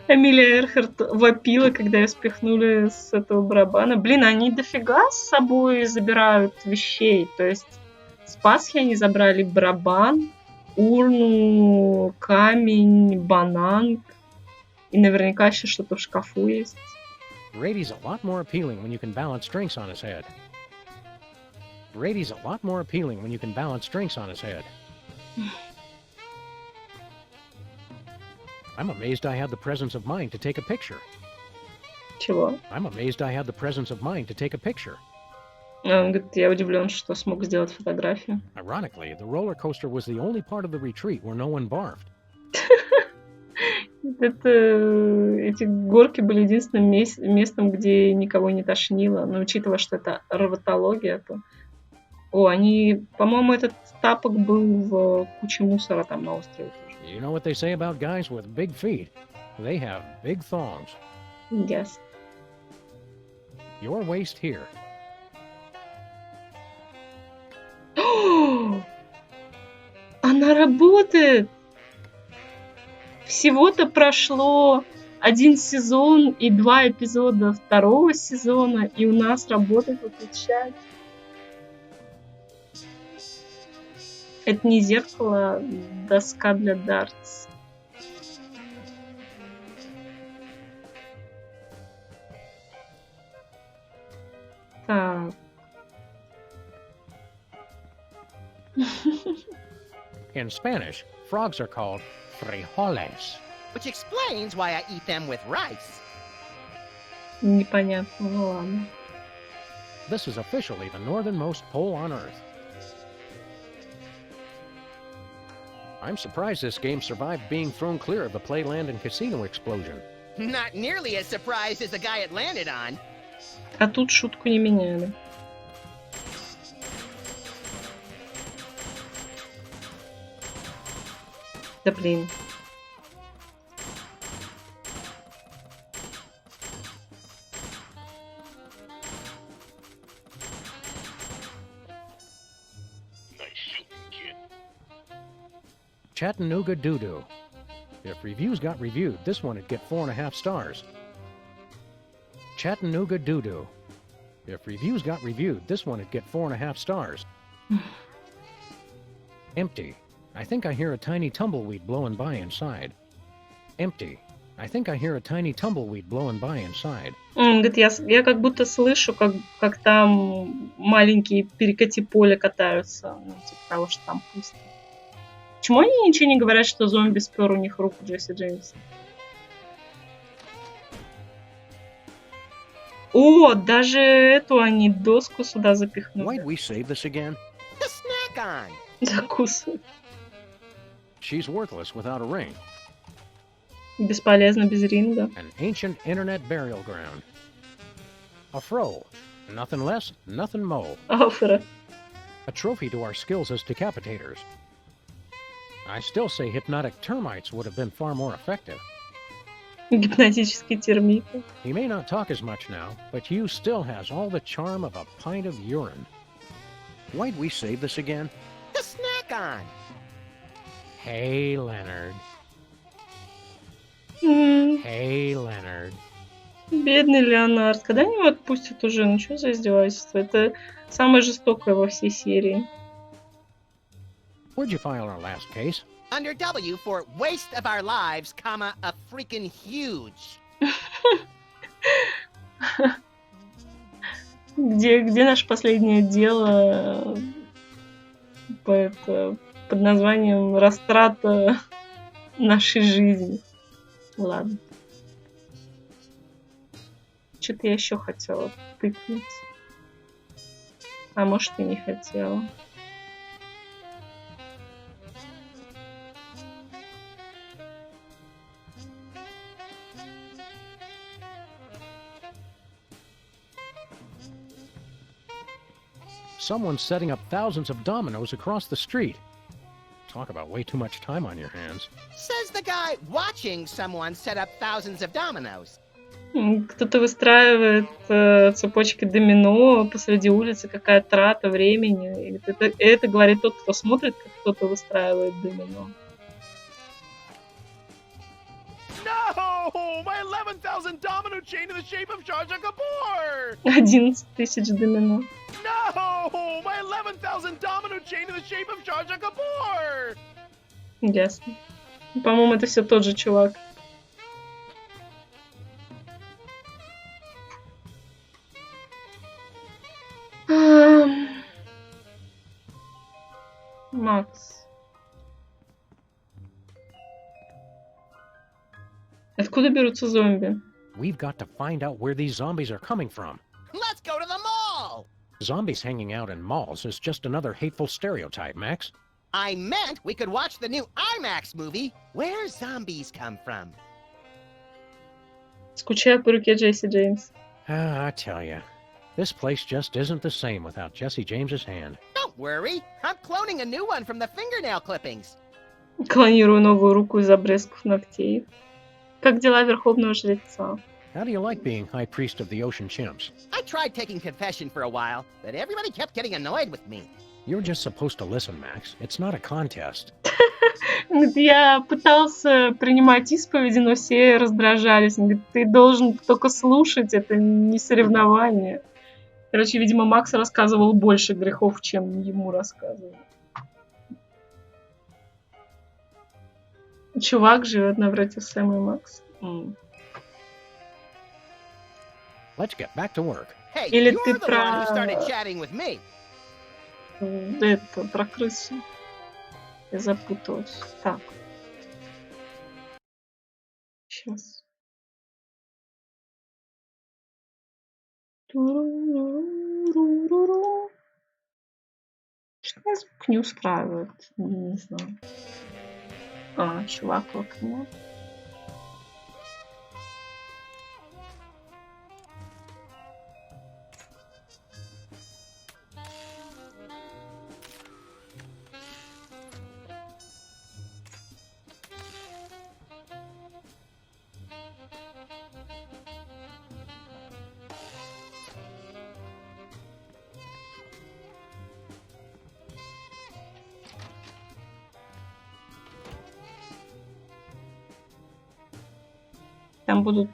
Эмилия Эрхарт вопила, когда ее спихнули с этого барабана. Блин, они дофига с собой забирают вещей. То есть с Пасхи они забрали барабан, урну, камень, банан. И наверняка еще что-то в шкафу есть. Brady's a lot more appealing when you can balance drinks on his head. Brady's a lot more appealing when you can balance drinks on his head. I'm amazed I had the presence of mind to take a picture. Чего? I'm amazed I had the presence of mind to take a picture. Он говорит, я удивлен, что смог сделать фотографию. Ironically, the roller coaster was the only part of the retreat where no one barfed. Эти горки были единственным местом, где никого не тошнило. Но учитывая, что это рвотология, то... О, они... По-моему, этот тапок был в куче мусора там на острове тоже. You know what they say about guys with big feet? They have big thongs. Yes. Your waist here. Она работает! Всего-то прошло 1 сезон и 2 эпизода 2-го сезона, и у нас работает этот чат. Это не зеркало, а доска для дартс. Так. In Spanish, frogs are called frijoles. Which explains why I eat them with rice. Непонятно, ну ладно. This is officially the northernmost pole on Earth. I'm surprised this game survived being thrown clear of the Playland and Casino explosion. Not nearly as surprised as the guy it landed on. А тут шутку не меняли. Да блин. Chattanooga Doo-Doo. If reviews got reviewed, this one would get 4.5 stars. Chattanooga Doo-Doo. If reviews got reviewed, this one would get 4.5 stars. Empty. I think I hear a tiny tumbleweed blowing by inside. Empty. I think I hear a tiny tumbleweed blowing by inside. Говорит, я как будто слышу, как там маленькие перекати поля катаются. Ну, типа того, что там пусто. Почему они ничего не говорят, что зомби спер у них руку Джесси Джеймса? О, даже эту они доску сюда запихнули. Why'd we save this again? To snack on. Закусывают. She's worthless without a ring. Бесполезно без ринга. An ancient internet burial ground. A fro. Nothing less, nothing more. Афра. A trophy to our skills as decapitators. I still say hypnotic termites would have been far more effective. Гипнотические термиты. He may not talk as much now, but Hugh still has all the charm of a pint of urine. Why'd we save this again? To snack on. Hey, Leonard. Hey, Leonard. Бедный Леонард. Когда они его отпустят уже? Ну что за издевательство? Это самое жестокое во всей серии. Where'd you file our last case? Under W for waste of our lives, comma, a freaking huge. Где наше последнее дело под названием «Растрата нашей жизни»? Ладно. Что-то я еще хотела тыкнуть. А может и не хотела. Someone's setting up thousands of dominoes across the street. Talk about way too much time on your hands. Says the guy watching someone set up thousands of dominoes. Кто-то выстраивает цепочки домино посреди улицы, какая трата времени. Это говорит тот, кто смотрит, как кто-то выстраивает домино. No! My 11,000 domino chain in the shape of Jar Jar Kapoor! 11 тысяч домино. No! My 11,000 domino chain in the shape of Jar Jar Kapoor! Ясно. По-моему, это все тот же чувак. Макс. Откуда берутся зомби? We've got to find out where these zombies are coming from. Let's go to the mall! Zombies hanging out in malls is just another hateful stereotype, Max. I meant we could watch the new IMAX movie, Where Zombies Come From. Скучаю по руке Джесси Джеймс. I tell you, this place just isn't the same without Jesse James's hand. Don't worry, I'm cloning a new one from the fingernail clippings. Клонирую новую руку из обрезков ногтей. Как дела Верховного Жреца? How do you like being High Priest of the Ocean Chimps? I tried taking confession for a while, but everybody kept getting annoyed with me. You're just supposed to listen, Max. It's not a contest. Говорит, я пытался принимать исповеди, но все раздражались. Он говорит, ты должен только слушать, это не соревнование. Короче, видимо, Макс рассказывал больше грехов, чем ему рассказывал. Чувак живет напротив Сэма и Макса. Let's get back to work. Hey, Или you're ты the one who started про... chatting with me. Это, про крысу. Я запуталась. Так. Сейчас. Что меня звук не устраивает? Не знаю. А, чувак в окне. Там будут...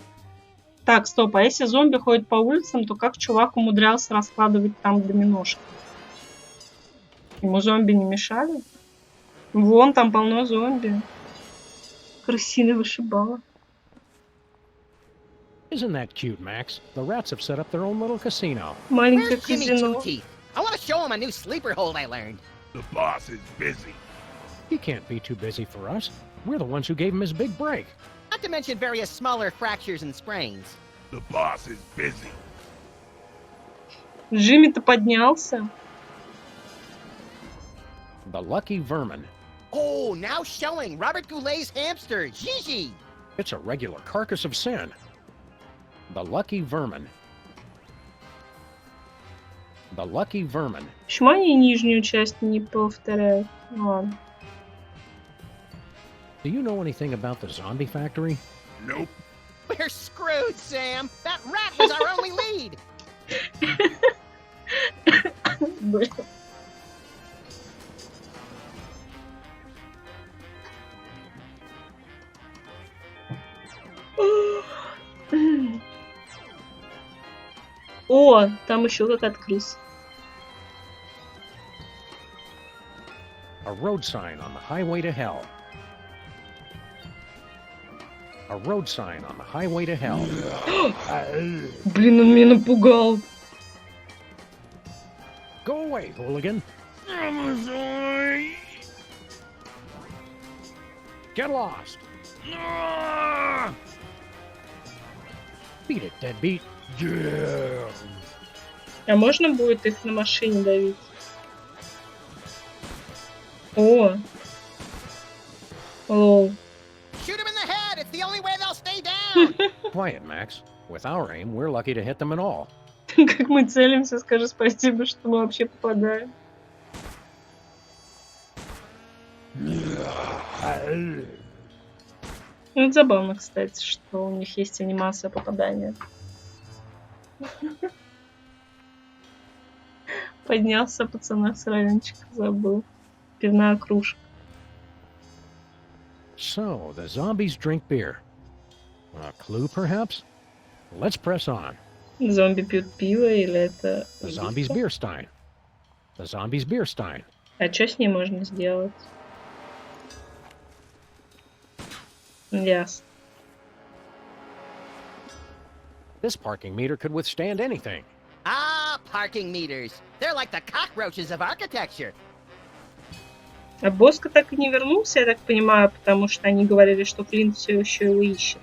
Так, стоп, а если зомби ходят по улицам, то как чувак умудрялся раскладывать там доминошки? Ему зомби не мешали? Вон, там полно зомби. Крысиный вышибала. Isn't that cute, Max? The rats have set up their own little casino. Маленькое Where's Jimmy казино. Two Teeth? I want to show him a new sleeper hold I learned. The boss is busy. He can't be too busy for us. We're the ones who gave him his big break. Not to mention various smaller fractures and sprains. The boss is busy. Джимми-то поднялся. The lucky vermin. Oh, now showing Robert Goulet's hamster, Gigi. It's a regular carcass of sin. The lucky vermin. The lucky vermin. Почему они нижнюю часть не повторяют? Ладно. Do you know anything about the zombie factory? Nope. We're screwed, Sam. That rat was our only lead. Блин. О, там еще какая-то крыса. A road sign on the highway to hell. A road sign on the highway to hell. Блин, он меня напугал. Go away, hooligan. Get lost. Beat it, deadbeat. А можно будет их на машине давить? О. Лол. Shoot him in the head. It's the only way they'll stay down. Quiet, Max. With our aim, we're lucky to hit them at all. Как мы целимся, скажи спасибо, что мы вообще попадаем. Ну, это забавно, кстати, что у них есть анимация попадания. Поднялся пацана с райончика, забыл. Пивная кружка. So, the zombies drink beer. A clue, perhaps? Let's press on. Зомби пьют пиво или это... The zombies' beer stein. The zombies' beer stein. А что с ней можно сделать? Ясно. This parking meter could withstand anything. Ah, parking meters. They're like the cockroaches of architecture. А Боско так и не вернулся, я так понимаю, потому что они говорили, что Флинт все еще его ищет.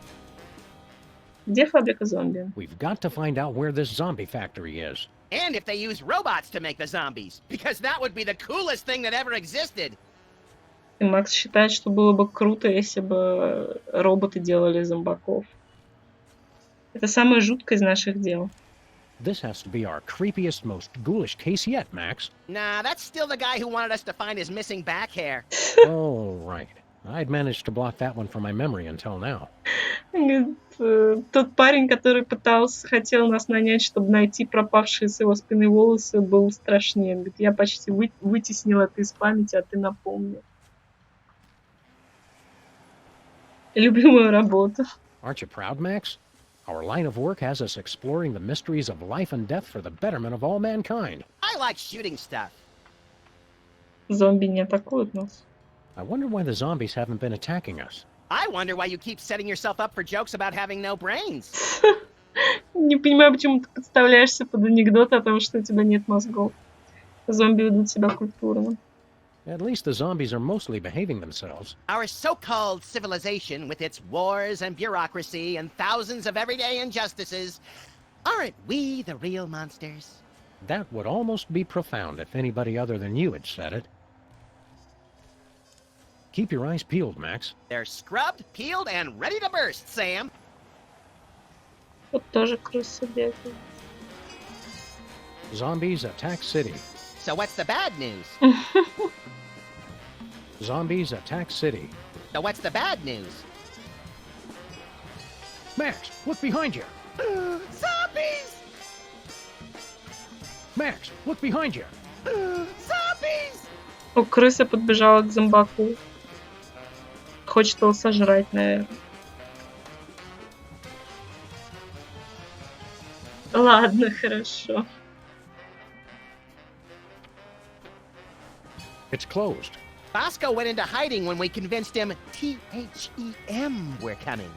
Где фабрика зомби? We've got to find out where this zombie factory is. And if they use robots to make the zombies, because that would be the coolest thing that ever existed. И Макс считает, что было бы круто, если бы роботы делали зомбаков. Это самое жуткое из наших дел. This has to be our creepiest, most ghoulish case yet, Max. Nah, that's still the guy who wanted us to find his missing back hair. Oh, right. I'd managed to block that one from my memory until now. Тот парень, который хотел нас нанять, чтобы найти пропавшие с его спины волосы, был страшнее. Я почти вытеснил это из памяти, а ты напомнил. любимую работу. Aren't you proud, Max? Our line of work has us exploring the mysteries of life and death for the betterment of all mankind. I like shooting stuff. Зомби не атакуют нас. I wonder why the zombies haven't been attacking us. I wonder why you keep setting yourself up for jokes about having no brains. Не понимаю, почему ты подставляешься под анекдот о том, что у тебя нет мозгов. Зомби ведут себя культурно. At least the zombies are mostly behaving themselves. Our so-called civilization, with its wars and bureaucracy and thousands of everyday injustices, aren't we the real monsters? That would almost be profound if anybody other than you had said it. Keep your eyes peeled, Max. They're scrubbed, peeled, and ready to burst, Sam. Вот тоже крысы бегают. Zombies attack city. So what's the bad news? Zombies attack city. So what's the bad news? Max, look behind you! Zombies! Max, look behind you! Zombies! О, крыса подбежала к зомбаку. Хочет его сожрать, наверное. Ладно, хорошо. It's closed. Bosco went into hiding when we convinced him THEM we're coming.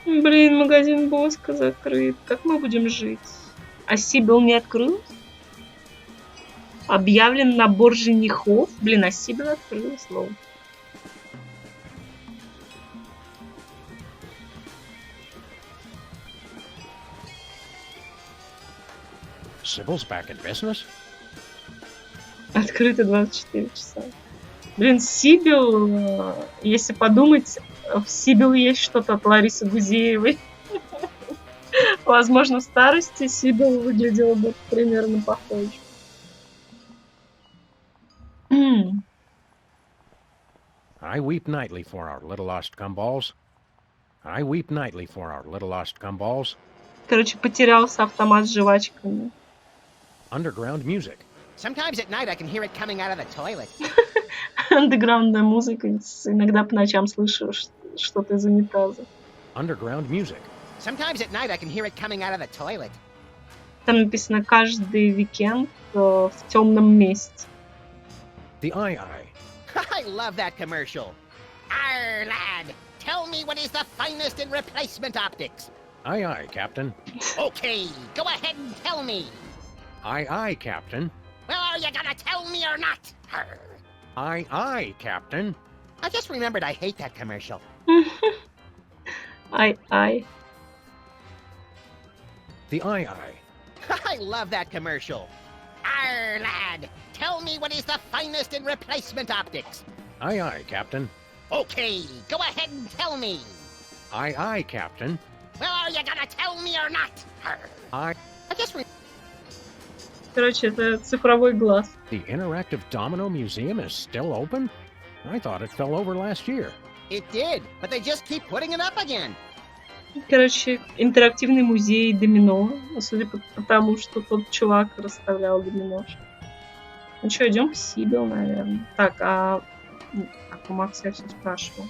Блин, магазин Боско закрыт. Как мы будем жить? А Сибил не открылась? Объявлен набор женихов. Блин, а Сибил открылась, лол. Sybil's back in business? Открыто 24 часа. Блин, Сибил, если подумать, в Сибил есть что-то от Ларисы Гузеевой. Возможно, в старости Сибил выглядела бы примерно похоже. I weep nightly for our little lost gumballs. I weep nightly for our little lost gumballs. Короче, потерялся автомат с жвачками. Underground music. Sometimes at night I can hear it coming out of the toilet. Андеграундная музыка. Иногда по ночам слышу что-то из унитаза. Underground music. Sometimes at night I can hear it coming out of the toilet. Там написано каждый уикенд в темном месте. The Eye. I love that commercial. Arr, lad, tell me what is the finest in replacement optics. Aye, Captain. Okay, go ahead and tell me. Aye, Captain. Well, are you gonna tell me or not? Arr. Aye, Captain. I just remembered I hate that commercial. Ай. The Eye. I love that commercial. Arr, lad, tell me what is the finest in replacement optics. Aye, Captain. Okay, go ahead and tell me. Aye, Captain. Well, are you gonna tell me or not? Arr. Aye. I just Короче, это цифровой глаз. The Interactive Domino Museum is still open? I thought it fell over last year. It did, but they just keep putting it up again. Короче, интерактивный музей домино. Судя по тому, что тот чувак расставлял домино. Ну что, идем в Сибил, наверное. Так, у Макса я все спрашивал.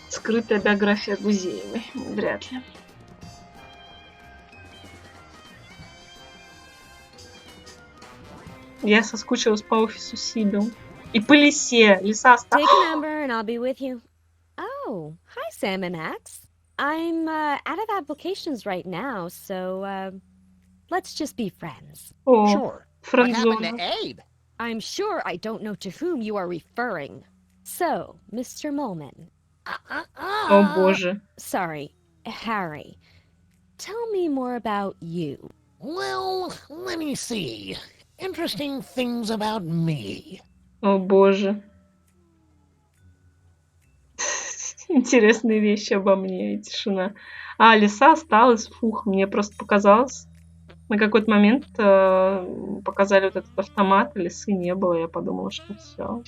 Скрытая биография Гузеевой. Вряд ли. Я соскучилась по офису Сибил. И по лисе. Лиса осталась. Take a number and I'll be with you. Oh, hi, Sam and Max. I'm out of applications right now, so let's just be friends. О, Sure. What happened френдзона. to Abe? I'm sure I don't know to whom you are referring. So, Mr. Molman. О боже. Sorry, Harry. Tell me more about you. Well, let me see. Interesting things about me. О боже. Интересные вещи обо мне и тишина. А, лиса осталась. Фух, мне просто показалось. На какой-то момент показали вот этот автомат, а лисы не было. Я подумала, что все.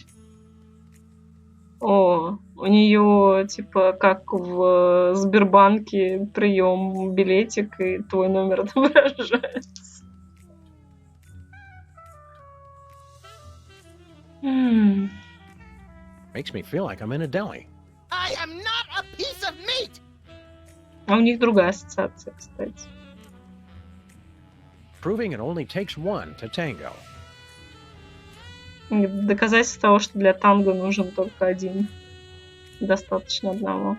О, у нее типа как в Сбербанке прием билетик и твой номер отображается. Makes me feel like I'm in a deli. I am not a piece of meat! А у них другая ассоциация, кстати. Proving it only takes one to tango. Доказательство того, что для танго нужен только один. Достаточно одного.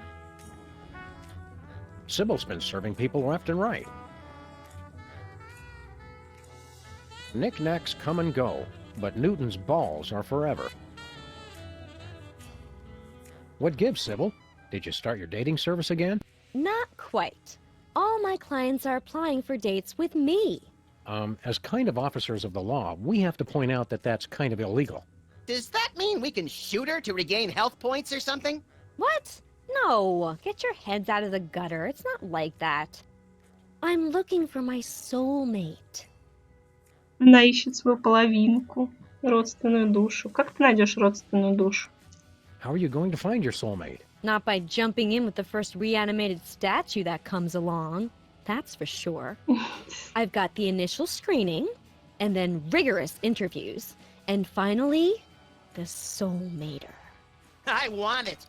Sybil's been serving people left and right. Knickknacks come and go, but Newton's balls are forever. What gives, Sybil? Did you start your dating service again? Not quite. All my clients are applying for dates with me. As kind of officers of the law, we have to point out that that's kind of illegal. Does that mean we can shoot her to regain health points or something? What? No, get your heads out of the gutter. It's not like that. I'm looking for my soulmate. Она ищет свою половинку, родственную душу. Как ты найдешь родственную душу? How are you going to find your soulmate? Not by jumping in with the first reanimated statue that comes along. That's for sure. I've got the initial screening, and then rigorous interviews, and finally, the soulmater. I want it.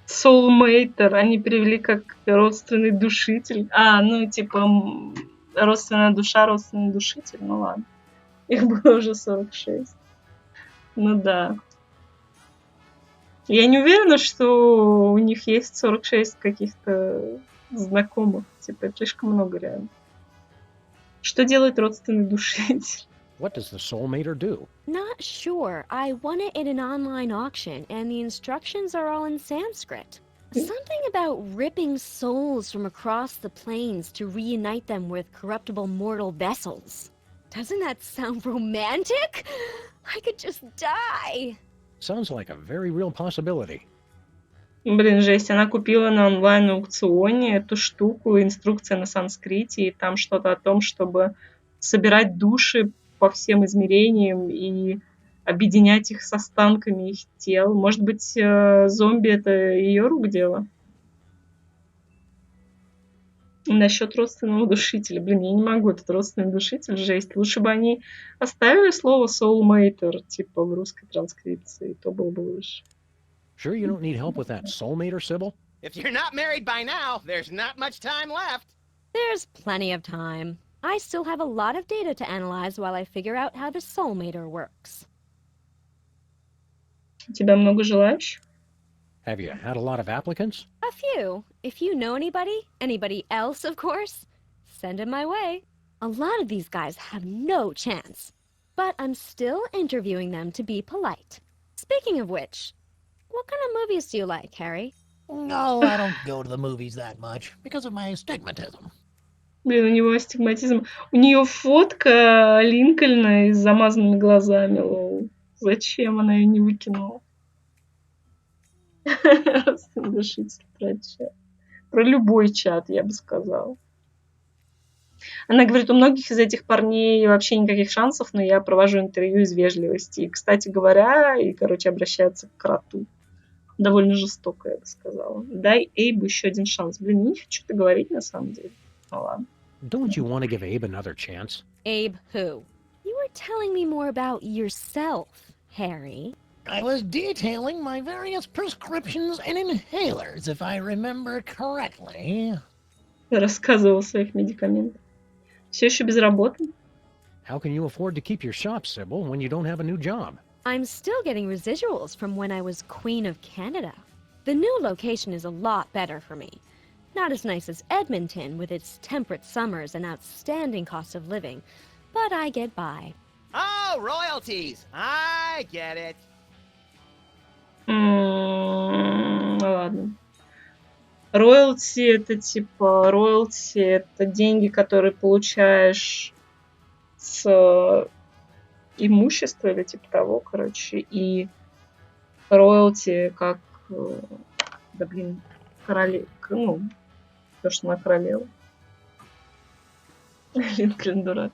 Soulmater, они перевели как родственный душитель. Ну типа родственная душа, родственный душитель. Ну ладно. Их было уже 46. Ну да. Я не уверена, что у них есть 46 каких-то знакомых. Типа, это слишком много реально. Что делает родственный душитель? What does the soulmater do? Not sure. I won it in an online auction, and the instructions are all in Sanskrit. Something about ripping souls from across the planes to reunite them with corruptible mortal vessels. Doesn't that sound romantic? I could just die. Sounds like a very real possibility. Блин, жесть, она купила на онлайн-аукционе эту штуку, инструкция на санскрите, и там что-то о том, чтобы собирать души по всем измерениям и объединять их с останками их тел. Может быть, зомби — это ее рук дело? Насчет родственного душителя. Блин, я не могу, этот родственный душитель, жесть. Лучше бы они оставили слово soulmater, типа в русской транскрипции, то было бы лучше. Sure you don't need help with that soulmater, Sybil? If you're not married by now, there's not much time left. There's plenty of time. I still have a lot of data to analyze while I figure out how the soulmater works. У тебя много желающих? Have you had a lot of applicants? A few. If you know anybody else, of course, send them my way. A lot of these guys have no chance, but I'm still interviewing them to be polite. Speaking of which, what kind of movies do you like, Harry? No, I don't go to the movies that much because of my astigmatism. Блин, у него астигматизм. У нее фотка Линкольна с замазанными глазами. Лол. Зачем она ее не выкинула? Родственный душитель про чат. Про любой чат, я бы сказала. Она говорит, у многих из этих парней вообще никаких шансов, но я провожу интервью из вежливости. И, кстати говоря, обращается к кроту. Довольно жестоко, я бы сказала. Дай Эйбу еще один шанс. Блин, не хочу это говорить на самом деле. Ну ладно. Don't you want to give Abe another chance? Abe who? You were telling me more about yourself, Harry. I was detailing my various prescriptions and inhalers, if I remember correctly. Рассказывал о своих медикаментах. Все еще безработный? How can you afford to keep your shop, Sybil, when you don't have a new job? I'm still getting residuals from when I was Queen of Canada. The new location is a lot better for me. Not as nice as Edmonton with its temperate summers and outstanding cost of living, but I get by. Oh, royalties! I get it. Ладно. Роялти это деньги, которые получаешь с имущества или типа того, короче, и роялти как, то, что она королева. Линкольн дурак.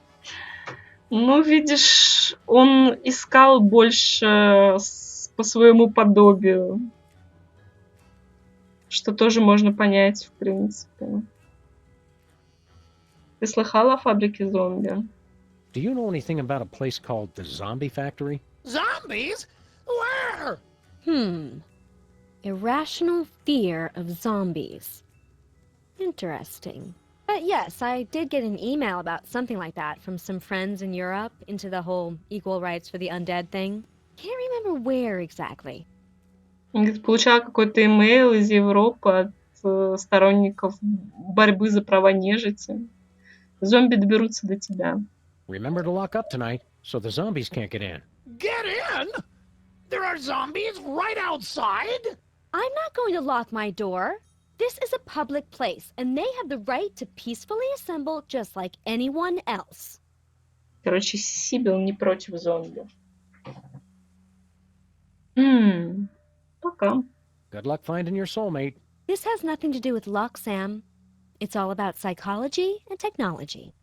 Ну, видишь, он искал больше по своему подобию, что тоже можно понять, в принципе. Ты слыхала о фабрике зомби? Do you know anything about a place called the Zombie Factory? Zombies? Where? Irrational fear of zombies. Interesting. But yes, I did get an email about something like that from some friends in Europe into the whole equal rights for the undead thing. Can't remember where exactly. Говорит, получала какой-то имейл из Европы от сторонников борьбы за права нежити. Зомби доберутся до тебя. Remember to lock up tonight so the zombies can't get in. Get in? There are zombies right outside? I'm not going to lock my door. This is a public place, and they have the right to peacefully assemble just like anyone else. Короче, Сибил не против зомби. Пока. Good luck finding your soulmate. This has nothing to do with luck, Sam. It's all about psychology and technology.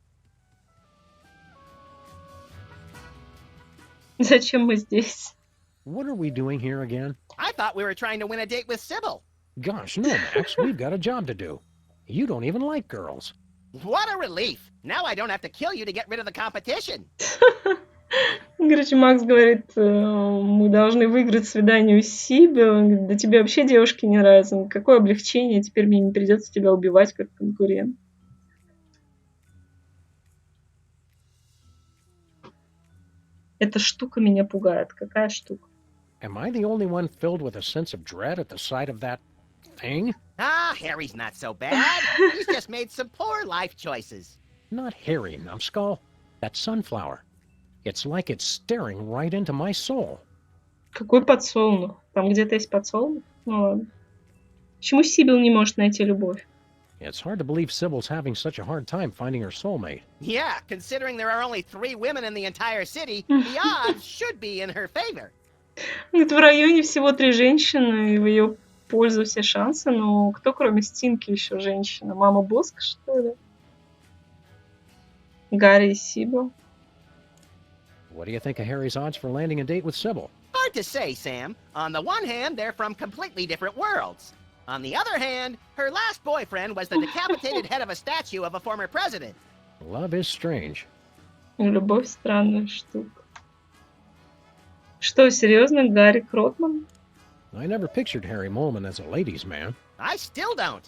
Зачем мы здесь? What are we doing here again? I thought we were trying to win a date with Sybil. Gosh, no, Max. We've got a job to do. You don't even like girls. What a relief! Now I don't have to kill you to get rid of the competition. Короче, Макс говорит, мы должны выиграть свидание у Сибил. Он говорит, да тебе вообще девушки не нравятся. Какое облегчение, теперь мне не придется тебя убивать как конкурент. Эта штука меня пугает. Какая штука? Am I the only one filled with a sense of dread at the sight of that thing? Ah, Harry's not so bad. He's just made some poor life choices. Not Harry, numbskull. That sunflower. It's like it's staring right into my soul. Какой подсолнух? Там где-то есть подсолнух? Ну ладно. Почему Сибил не может найти любовь? It's hard to believe Sybil's having such a hard time finding her soulmate. Yeah, considering there are only 3 women in the entire city, the odds should be in her favor. Говорит, в районе всего 3 женщины, и в ее пользу все шансы, но кто кроме Стинки еще женщина? Мама Боска, что ли? Гарри и Сибил. What do you think of Harry's odds for landing a date with Sybil? Hard to say, Sam. On the one hand, they're from completely different worlds. On the other hand, her last boyfriend was the decapitated head of a statue of a former president. Love is strange. Любовь странная штука. Что, серьезно, Гарри Кротман? I never pictured Harry Molman as a ladies' man. I still don't.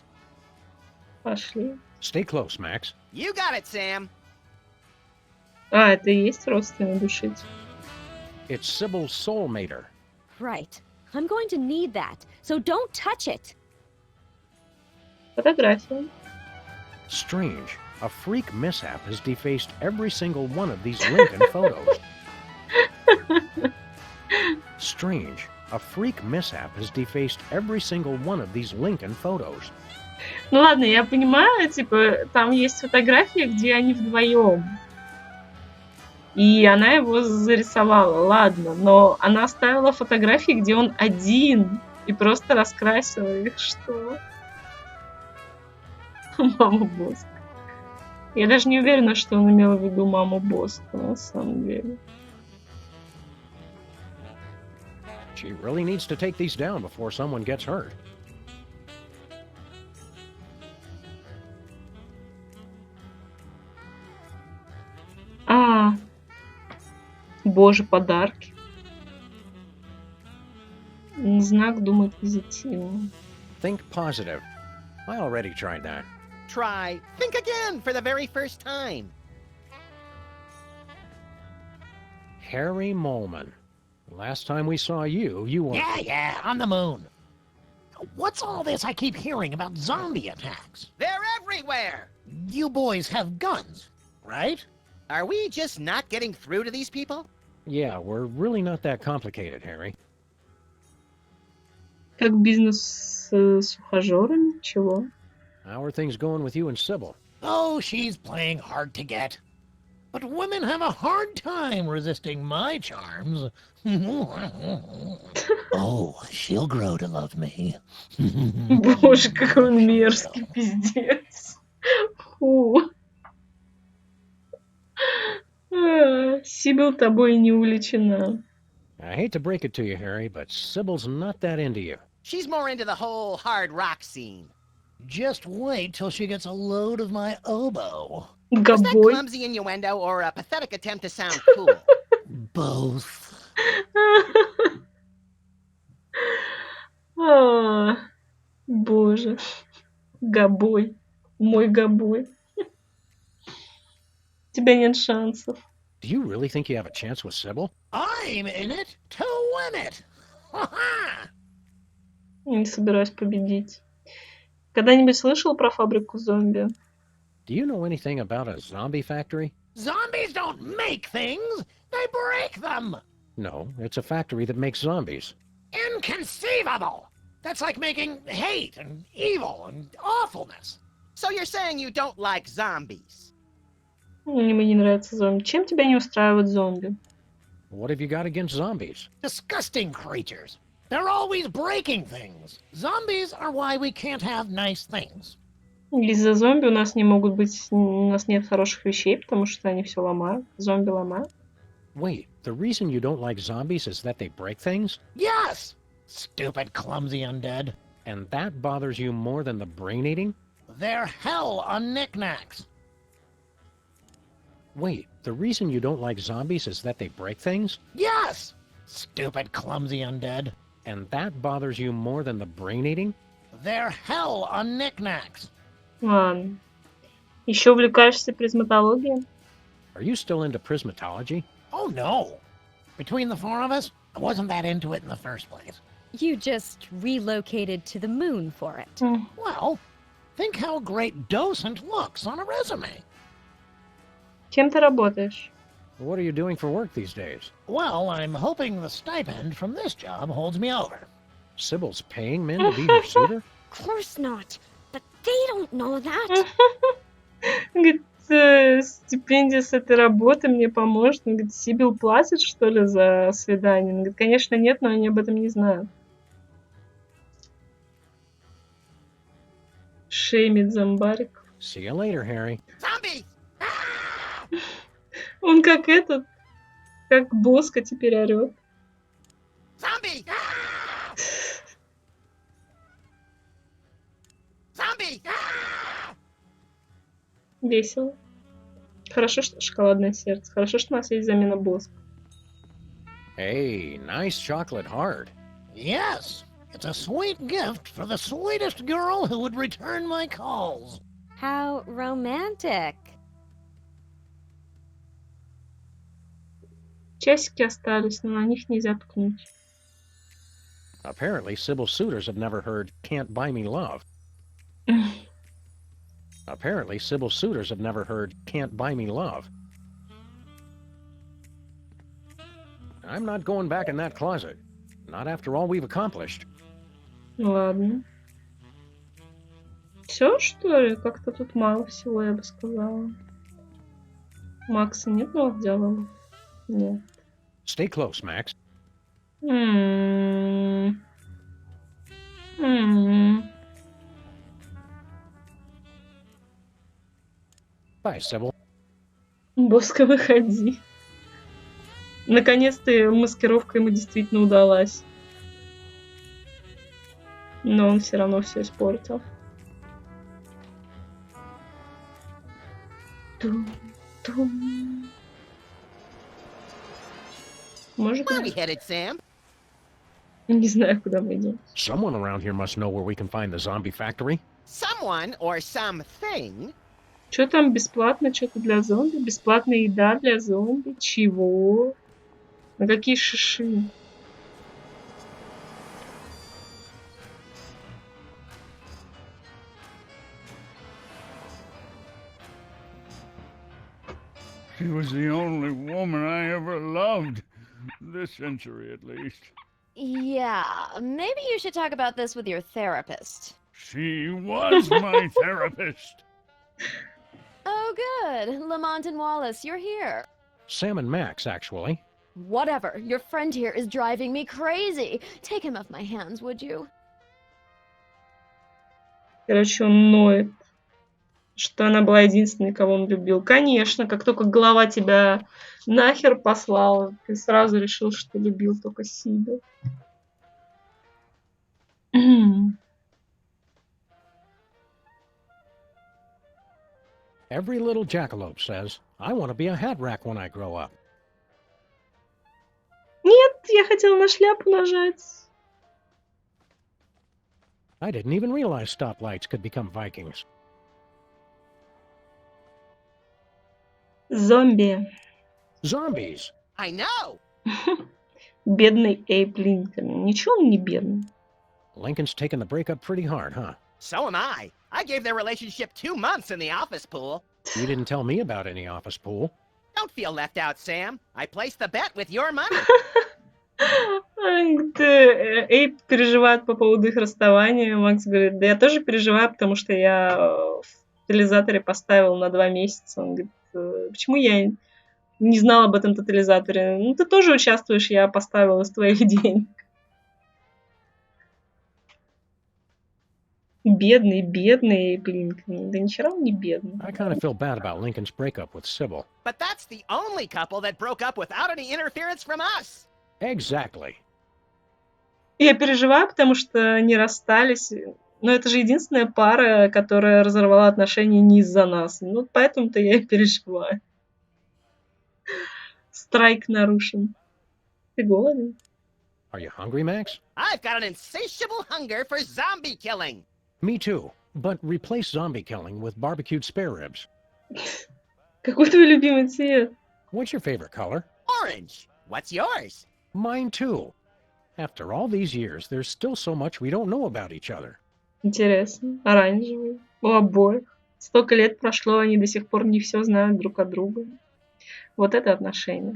Пошли. Stay close, Max. You got it, Sam. А, это и есть родственный душитель. It's Sybil's soulmater. Right. I'm going to need that, so don't touch it. Фотография. Strange. A freak mishap has defaced every single one of these Lincoln photos. Strange. A freak mishap has defaced every single one of these Lincoln photos. Ну ладно, я понимаю, типа, там есть фотография, где они вдвоем. И она его зарисовала, ладно, но она оставила фотографии, где он один, и просто раскрасила их. Что? Мама Боска. Я даже не уверена, что он имел в виду маму Боску, на самом деле. She really needs to take these down before someone gets hurt. А, боже, подарки. Знак думает позитивно. Think positive. I already tried that. Try. Think again for the very first time. Harry Molman. Last time we saw you, you were... Yeah, on the moon. What's all this I keep hearing about zombie attacks? They're everywhere! You boys have guns, right? Are we just not getting through to these people? Yeah, we're really not that complicated, Harry. Как бизнес с ухажерами? Чего? How are things going with you and Sybil? Oh, she's playing hard to get. But women have a hard time resisting my charms. Oh, she'll grow to love me. Боже, какой он мерзкий, пиздец. Фу. Сибил тобой не увлечена. I hate to break it to you, Harry, but Sybil's not that into you. She's more into the whole hard rock scene. Just wait till she gets a load of my oboe. Was that clumsy innuendo or a pathetic attempt to sound cool? Both. А, боже. Гобой. Мой гобой. У тебя нет шансов. Do you really think you have a chance with Sybil? I'm in it to win it. Ha-ha! Не собираюсь победить. Когда-нибудь слышал про фабрику зомби? Do you know anything about a zombie factory? Zombies don't make things, they break them. No, it's a factory that makes zombies. Inconceivable. That's like making hate and evil and awfulness. So you're saying you don't like zombies? Мне не нравятся зомби. Чем тебя не устраивают зомби? What have you got against zombies? Disgusting creatures. They're always breaking things. Zombies are why we can't have nice things. Из-за зомби у нас не могут быть... У нас нет хороших вещей, потому что они все ломают. Зомби ломают. Wait, the reason you don't like zombies is that they break things? Yes! Stupid, clumsy undead. And that bothers you more than the brain eating? They're hell on knickknacks. Wait, the reason you don't like zombies is that they break things? Yes! Stupid, clumsy undead. And that bothers you more than the brain eating? They're hell on knickknacks. Ладно. Еще увлекаешься призматологией? Are you still into prismatology? Oh no. Between the four of us, I wasn't that into it in the first place. You just relocated to the moon for it. Well, think how great docent looks on a resume. Кем ты работаешь? What are you doing for work these days? Well, I'm hoping the stipend from this job holds me over. Sybil's paying men to be her suitor? Of course not. But they don't know that. Говорит, стипендия с этой работы мне поможет. Он говорит, Сибил платит, что ли, за свидание? Он говорит, конечно, нет, но они об этом не знают. Шеймит зомбарик. See you later, Harry. Zombies! Он как этот, как Боска теперь орет. Zombie! Zombie! Весело. Хорошо, что шоколадное сердце. Хорошо, что у нас есть замена Боска. Hey, nice chocolate heart. Yes, it's a sweet gift for the sweetest girl who would return my calls. How romantic. Часики остались, но на них нельзя ткнуть. Apparently, Sybil's suitors have never heard Can't Buy Me Love. Apparently, Sybil's suitors have never heard Can't Buy Me Love. I'm not going back in that closet. Not after all we've accomplished. Ладно. Все, что ли? Как-то тут мало всего, я бы сказала. Макса нет новых диалогов? Нет. Stay close, Max. Bye, Sybil. Боска, выходи. Наконец-то маскировка ему действительно удалась. Но он все равно все испортил. Тум-тум. Может Where we быть? headed, Sam? Не знаю, куда мы идем. Someone around here must know where we can find the zombie factory. Someone or something? Что там бесплатно? Что-то для зомби? Бесплатная еда для зомби? Чего? А какие шиши? She was the only woman I ever loved. This century, at least. Yeah, maybe you should talk about this with your therapist. She was my therapist. Oh, good. Lamont and Wallace, you're here. Sam and Max, actually. Whatever. Your friend here is driving me crazy. Take him off my hands, would you? Короче, он ноет, что она была единственной, кого он любил. Конечно, как только голова тебя нахер послала, ты сразу решил, что любил только Сибил. Every little jackalope says, I want to be a hat rack when I grow up. Нет, я хотела на шляпу нажать. I didn't even realize stoplights could become Vikings. Зомби. Zombies! I know! Бедный Эйб Линкольн. Ничего он не бедный. Lincoln's taking the breakup pretty hard, huh? So am I. I gave their relationship 2 months in the office pool. You didn't tell me about any office pool. Don't feel left out, Sam. I placed the bet with your money. Эйб переживает по поводу их расставания. Макс говорит, да я тоже переживаю, потому что я в тотализаторе поставил на 2 месяца. Он говорит, почему я не знал об этом тотализаторе? Ну, ты тоже участвуешь, я поставил из твоих денег. Бедный, Линкольн. Да нихера он не бедный. I kind of feel bad about Lincoln's breakup with Sybil. But that's the only couple that broke up without any interference from us. Exactly. Я переживаю, потому что они расстались. Но это же единственная пара, которая разорвала отношения не из-за нас. Ну, поэтому-то я и переживаю. Страйк нарушен. Ты голоден? Are you hungry, Max? I've got an insatiable hunger for zombie killing. Me too. But replace zombie killing with barbecued spare ribs. Какой твой любимый цвет? What's your favorite color? Orange. What's yours? Mine too. After all these years, there's still so much we don't know about each other. Интересно. Оранжевый. У обоих. Столько лет прошло, они до сих пор не все знают друг от друга. Вот это отношения.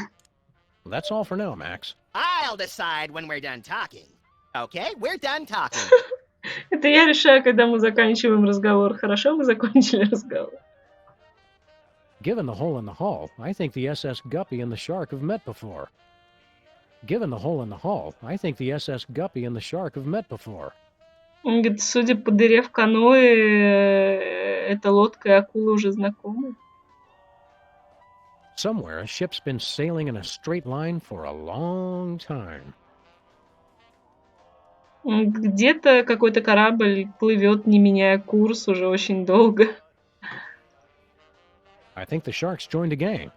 That's all for now, Max. I'll decide when we're done talking. Okay, we're done talking. Это я решаю, когда мы заканчиваем разговор. Хорошо, мы закончили разговор. Given the hole in the hull, I think the SS Guppy and the Shark have met before. Given the hole in the hull, I think the SS Guppy and the Shark have met before. Он говорит, судя по дыре в каноэ, эта лодка и акула уже знакомы. Somewhere, a ship's been sailing in a straight line for a long time. Где-то какой-то корабль плывет, не меняя курс, уже очень долго. I think the Sharks joined a gang.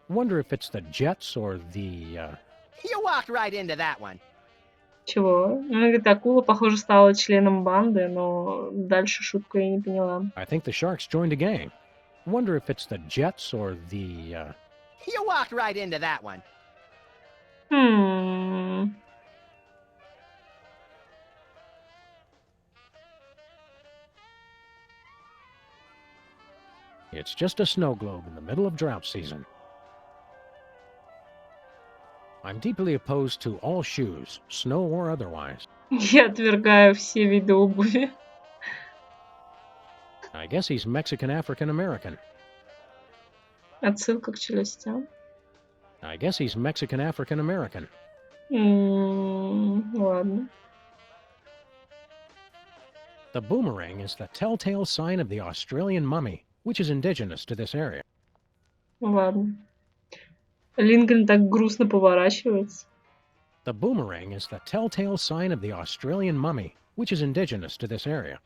Wonder if it's the Jets or the, You walked right into that one. Чего? Он говорит, акула, похоже, стала членом банды, но дальше шутку я не поняла. I think the Sharks joined a gang. Wonder if it's the Jets or the, You walked right into that one. It's just a snow globe in the middle of drought season. I'm deeply opposed to all shoes, snow or otherwise. Я отвергаю все виды обуви. I guess he's Mexican African American. Отсылка к челюстям. I guess he's Mexican African American. Ладно. The boomerang is the telltale sign of the Australian mummy, which is indigenous to this area. Ладно. Линкольн так грустно поворачивается. The boomerang is the telltale sign of the Australian mummy, which is indigenous to this area.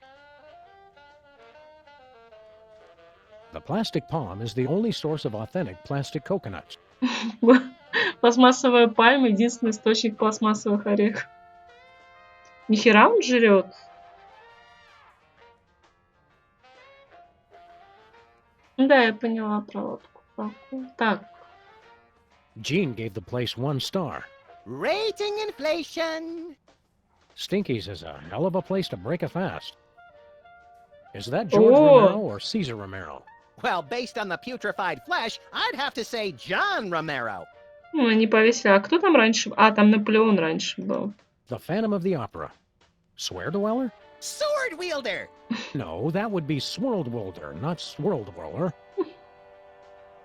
The plastic palm is the only source of authentic plastic coconuts. Пластмассовая пальма — единственный источник пластмассовых орехов. Нихера он жрет. Да, я поняла про лодку. Так. Gene gave the place 1 star. Rating inflation. Stinky's is a hell of a place to break a fast. Is that George Romero or Caesar Romero? Well, based on the putrefied flesh, I'd have to say John Romero. Ну, они повесили. А кто там раньше? А, там Наполеон раньше был. The Phantom of the Opera. Swear Dweller? Sword wielder. No, that would be Swirlwilder, not Swirldweller.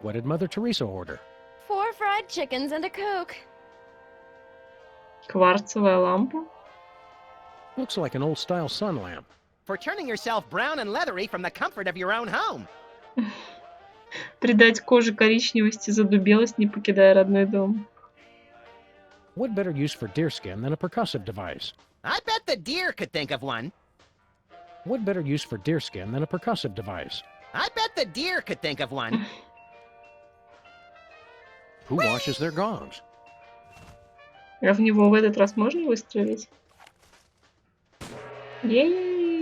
What did Mother Teresa order? 4 fried chickens and a Coke. Кварцевая лампа. Looks like an old-style sun lamp. For turning yourself brown and leathery from the comfort of your own home. Придать коже коричневости, задубелость, не покидая родной дом. What better use for deerskin than a percussive device? I bet the deer could think of one. What better use for deerskin than a percussive device? I bet the deer could think of one. Who washes their gongs? А в него в этот раз можно выстрелить? Ей!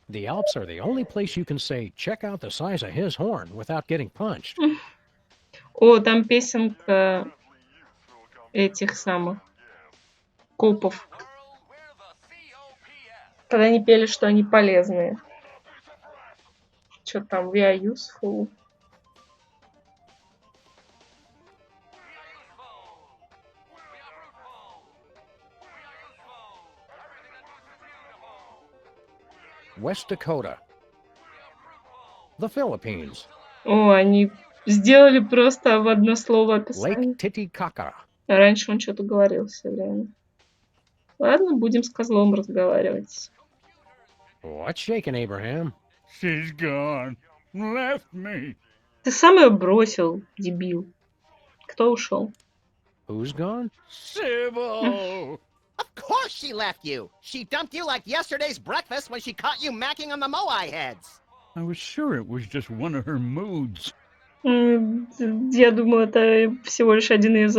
The Alps are the only place you can say, check out the size of his horn without getting punched. О, там песенка этих самых копов. Когда они пели, что они полезные. Что там, we are useful. West Dakota. The Philippines. О, они сделали просто в одно слово описание. Lake Titicaca. Раньше он что-то говорил все время. Ладно, будем с козлом разговаривать. What's shaking, Abraham? She's gone. Left me. Ты сам ее бросил, дебил. Кто ушел? Who's gone? Sybil! Of course she left you! She dumped you like yesterday's breakfast when she caught you macking on the Moai heads! I was sure it was just one of her moods. Я думал, это всего лишь один из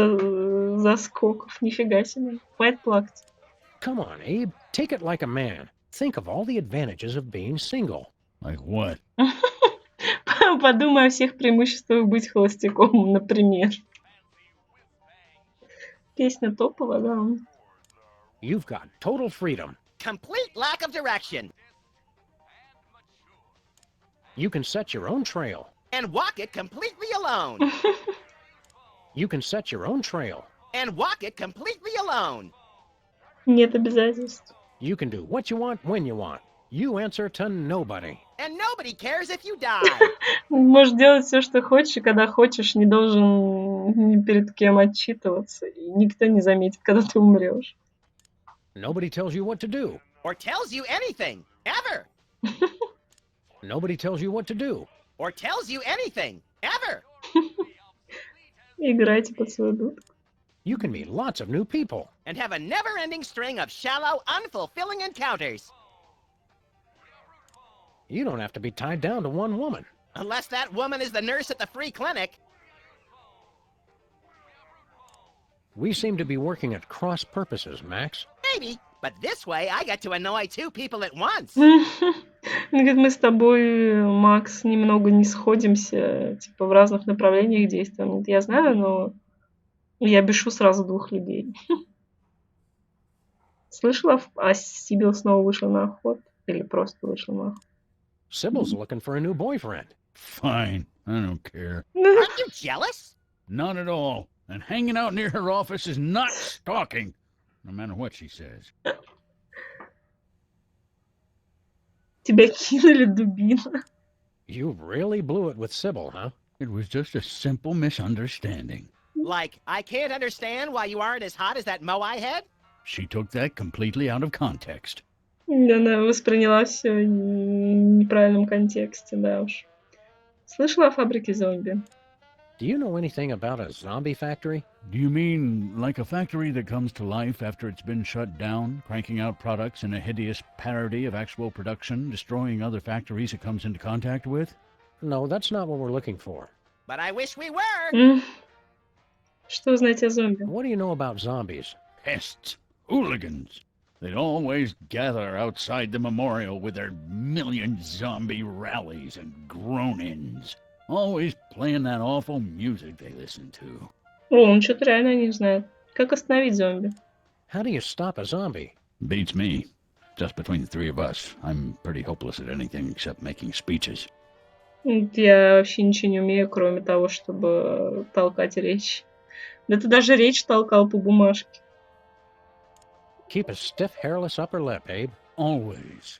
заскоков. Нифига себе. Хватит плакать. Come on, Abe. Take it like a man. Think of all the advantages of being single. Like what? Подумай о всех преимуществах быть холостяком, например. Песня топовая, да. You've got total freedom. Complete lack of direction! You can set your own trail. And walk it completely alone! You can set your own trail. And walk it completely alone! Нет обязательств. You can do what you want when you want. You answer to nobody. And nobody cares if you die! Можешь делать все, что хочешь, и когда хочешь, не должен ни перед кем отчитываться. И никто не заметит, когда ты умрешь. Nobody tells you what to do. Or tells you anything! Ever! Nobody tells you what to do. Or tells you anything! Ever! Играйте под свой дудку. You can meet lots of new people. And have a never-ending string of shallow, unfulfilling encounters! You don't have to be tied down to one woman. Unless that woman is the nurse at the free clinic. We seem to be working at cross purposes, Max. Maybe, but this way I get to annoy two people at once. Он говорит, мы с тобой, Макс, немного не сходимся, типа в разных направлениях действуем. Он говорит, я знаю, но я бешу сразу двух людей. Слышала, а Сибил снова вышла на охоту? Или просто вышла на охоту? Sybil's looking for a new boyfriend. Fine. I don't care. Aren't you jealous? Not at all. And hanging out near her office is not stalking, no matter what she says. Тебя кинули дубина. You really blew it with Sybil, huh? It was just a simple misunderstanding. Like, I can't understand why you aren't as hot as that Moai head? She took that completely out of context. Она восприняла все в неправильном контексте, да уж. Слышала о фабрике зомби? Do you know anything about a zombie factory? Do you mean like a factory that comes to life after it's been shut down, cranking out products in a hideous parody of actual production, destroying other factories it comes into contact with? No, that's not what we're looking for. But I wish we were! Что вы знаете о зомби? What do you know about zombies? Pests. Hooligans. They'd always gather outside the memorial with their million zombie rallies and groan-ins. Always playing that awful music they listen to. О, он что-то реально не знает. Как остановить зомби? How do you stop a zombie? Beats me. Just between the three of us, I'm pretty hopeless at anything except making speeches. Я вообще ничего не умею, кроме того, чтобы толкать речь. Да ты даже речь толкал по бумажке. Keep a stiff, hairless upper lip, Abe. Always.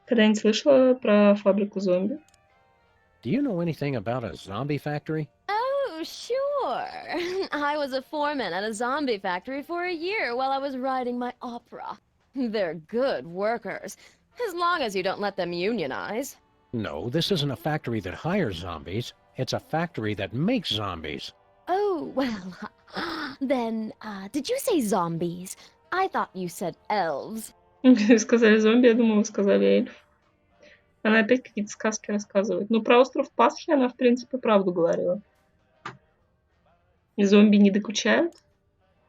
Когда-нибудь слышала про фабрику зомби? Do you know anything about a zombie factory? Oh, sure. I was a foreman at a zombie factory for a year while I was writing my opera. They're good workers, as long as you don't let them unionize. No, this isn't a factory that hires zombies. It's a factory that makes zombies. Oh, well, then, did you say zombies? I thought you said elves. Сказали зомби, я думала, вы сказали эльф. Она опять какие-то сказки рассказывает. Ну, про остров Пасхи она, в принципе, правду говорила. И зомби не докучают?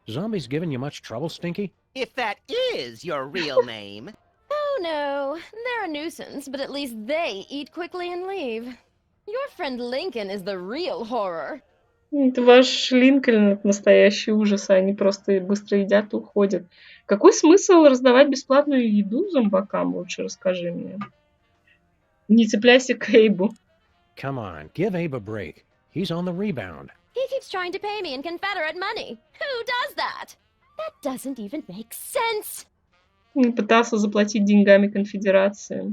Zombies giving you much trouble, Stinky? If that is your real name. Oh no, they're a nuisance, but at least they eat quickly and leave. Your friend Lincoln is the real horror. Это ваш Линкольн, это настоящий ужас, а они просто быстро едят и уходят. Какой смысл раздавать бесплатную еду зомбакам, лучше расскажи мне. Не цепляйся к Эйбу. Come on, give Abe a break. He's on the rebound. He keeps trying to pay me in Confederate money. Who does that? That doesn't even make sense. Он пытался заплатить деньгами конфедерации.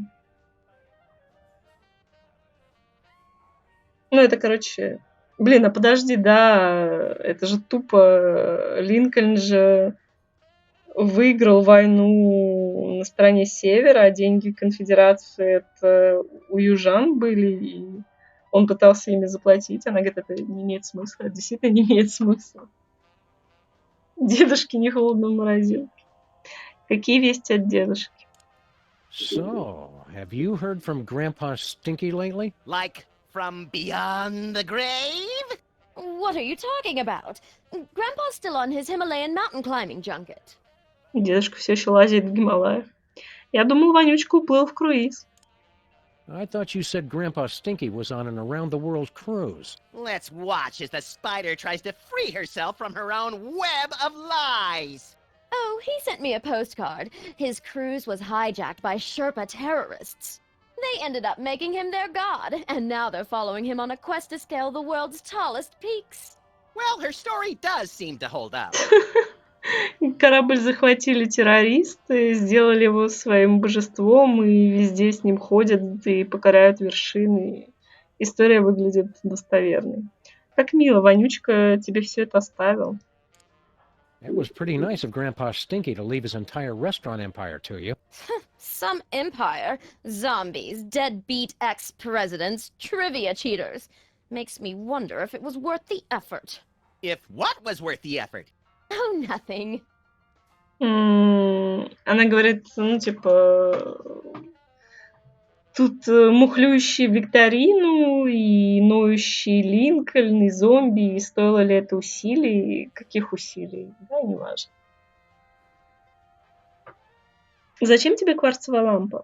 Ну, это, короче... Блин, а подожди, да, это же тупо. Линкольн же выиграл войну на стороне севера, а деньги конфедерации это у южан были, и он пытался ими заплатить. Она говорит, это не имеет смысла. Это действительно не имеет смысла. Дедушке не холодно в морозилке. Какие вести от дедушки? So, have you heard from Grandpa Stinky lately? Like from beyond the grave? What are you talking about? Grandpa's still on his Himalayan mountain climbing junket. Дедушка все еще лазит в Гималаях. Я думал, Вонючка уплыл в круиз. I thought you said Grandpa Stinky was on an around-the-world cruise. Let's watch as the spider tries to free herself from her own web of lies. Oh, he sent me a postcard. His cruise was hijacked by Sherpa terrorists. They ended up making him their god, and now they're following him on a quest to scale the world's tallest peaks. Well, her story does seem to hold up. Корабль захватили террористы, сделали его своим божеством, и везде с ним ходят и покоряют вершины. История выглядит достоверной. Как мило, Вонючка тебе все это оставил. It was pretty nice of Grandpa Stinky to leave his entire restaurant empire to you. Some empire. Zombies, deadbeat ex-presidents, trivia cheaters. Makes me wonder if it was worth the effort. If what was worth the effort? Oh, nothing. Она говорит, ну, типа, тут мухлюющий викторину и ноющий Линкольн и зомби, и стоило ли это усилий? Каких усилий? Да, не важно. Зачем тебе кварцевая лампа?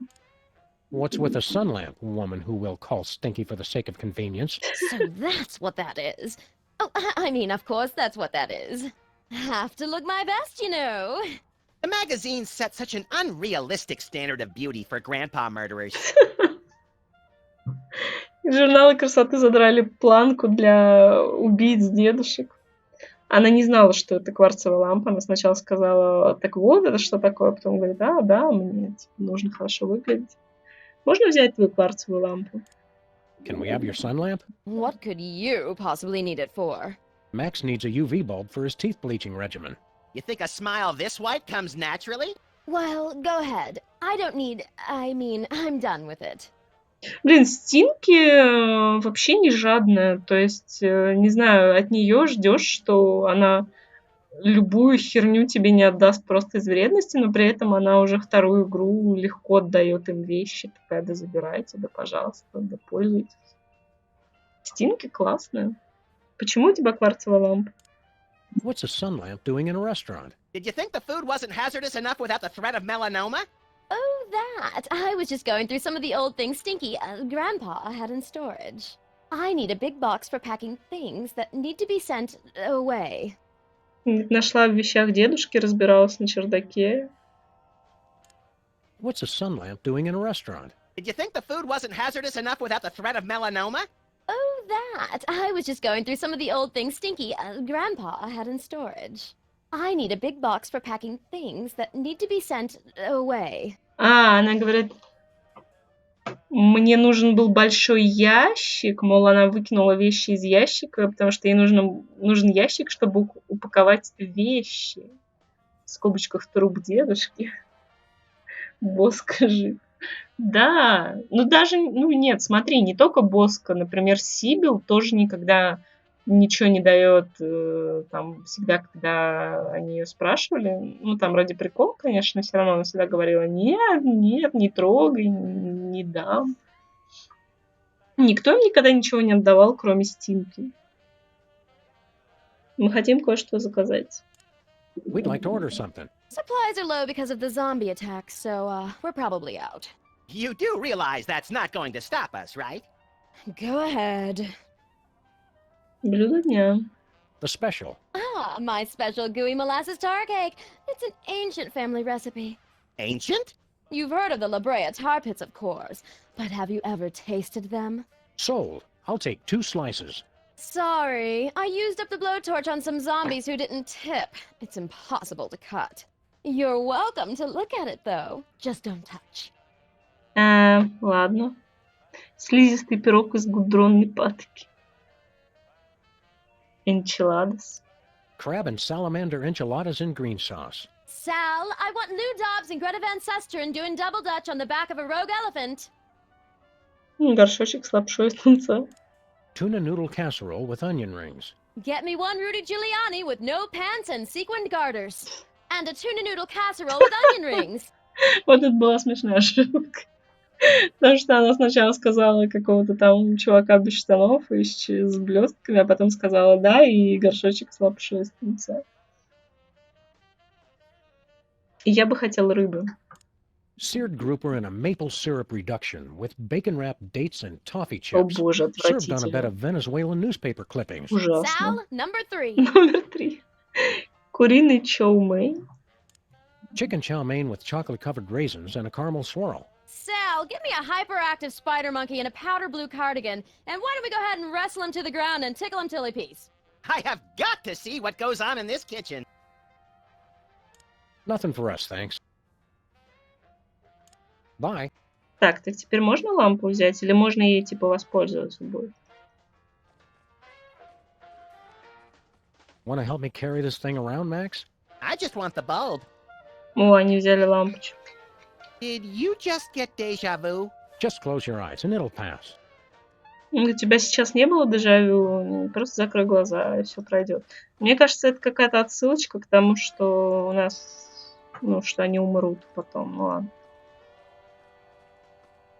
What's with a sun lamp, woman who will call Stinky for the sake of convenience? So that's what that is. Oh, I mean, of course, that's what that is. Have to look my best, you know. The magazine set such an unrealistic standard of beauty for grandpa murderers. Журналы красоты задрали планку для убийц дедушек. Она не знала, что это кварцевая лампа. Она сначала сказала, так вот, это что такое? Потом говорит, да, мне типа, нужно хорошо выглядеть. Можно взять твою кварцевую лампу? Can we have your sun lamp? What could you possibly need it for? Max needs a UV bulb for his teeth bleaching regimen. You think a smile this white comes naturally? Well, go ahead. I'm done with it. Блин, Стинки вообще не жадная. То есть, не знаю, от нее ждешь, что она любую херню тебе не отдаст просто из вредности, но при этом она уже вторую игру легко отдает им вещи. Такая, да забирайте, да пожалуйста, да пользуйтесь. Стинки классная. Почему у тебя кварцевая лампа? What's a sun lamp doing in a restaurant? Did you think the food wasn't hazardous enough without the threat of melanoma? Oh, that. I was just going through some of the old things Stinky, Grandpa, had in storage. I need a big box for packing things that need to be sent away. Нашла в вещах дедушки, разбиралась на чердаке. What's a sun lamp doing in a restaurant? Did you think the food wasn't hazardous enough without the threat of melanoma? Oh, that. I was just going through some of the old things Stinky, Grandpa, had in storage. I need a big box for packing things that need to be sent away. Она говорит, мне нужен был большой ящик, мол, она выкинула вещи из ящика, потому что ей нужен ящик, чтобы упаковать вещи. В скобочках труп дедушки. Боска жив. Да, нет, смотри, не только Боска, например, Сибил тоже никогда ничего не дает, там, всегда, когда они ее спрашивали, там, ради прикола, конечно, все равно она всегда говорила, нет, не трогай, не дам. Никто им никогда ничего не отдавал, кроме Стинки. Мы хотим кое-что заказать. We'd like to order something. Supplies are low because of the zombie attack, so we're probably out. You do realize that's not going to stop us, right? Go ahead. Блюдо дня. The special. Ah, my special gooey molasses tar cake. It's an ancient family recipe. Ancient? You've heard of the La Brea tar pits, of course, but have you ever tasted them? Sold. I'll take 2 slices. Sorry, I used up the blowtorch on some zombies who didn't tip. It's impossible to cut. You're welcome to look at it, though. Just don't touch. Ладно. Слизистый пирог из гудронной патоки. Enchiladas. Crab and salamander enchiladas in green sauce. Sal, I want Lou Dobbs and Greta Van Susteren doing double dutch on the back of a rogue elephant. Горшочек с лапшой из тунца. Tuna noodle casserole with onion rings. Get me one Rudy Giuliani with no pants and sequined garters. And a tuna noodle casserole with onion rings. Вот это была смешная шутка. Потому что она сначала сказала какого-то там чувака без штанов и с блестками, а потом сказала да, и горшочек с лапшой из тунца. И я бы хотела рыбы. Seared grouper in a maple syrup reduction with bacon-wrapped dates and toffee О chips. боже, Served on a bed отвратительно. of Venezuelan newspaper clippings. Ужасно. Sal, number 3. Номер 3. Куриный чоу мэй. Chicken chow mein with chocolate-covered raisins and a caramel swirl. Sal, get me a hyperactive spider monkey in a powder blue cardigan, and why don't we go ahead and wrestle him to the ground and tickle him till he pees? I have got to see what goes on in this kitchen. Nothing for us, thanks. Bye. Так теперь можно лампу взять или можно ей типа воспользоваться будет? Want to help me carry this thing around, Max? I just want the bulb. О, они взяли лампочку. Did you just get deja vu? Just close your eyes and it'll pass. У тебя сейчас не было дежавю, просто закрой глаза, и все пройдет. Мне кажется, это какая-то отсылочка к тому, что у нас, ну, что они умрут потом. Ну ладно.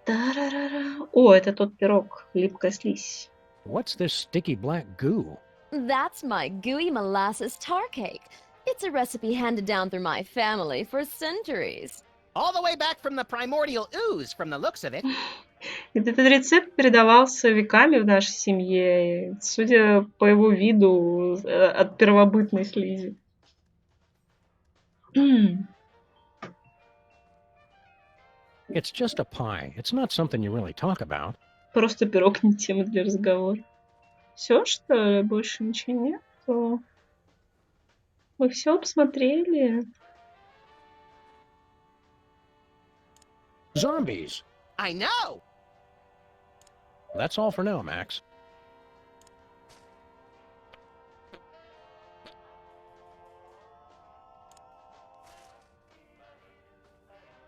Тарарара. О, это тот пирог, липкая слизь. What's this sticky black goo? That's my gooey molasses tar cake. It's a recipe handed down through my family for centuries. All the way back from the primordial ooze, from the looks of it. Этот рецепт передавался веками в нашей семье, судя по его виду, от первобытной слизи. It's just a pie. It's not something you really talk about. Просто пирог не тема для разговора. Все, что ли? Больше ничего нет? Мы все обсмотрели. Zombies. I know! That's all for now, Max.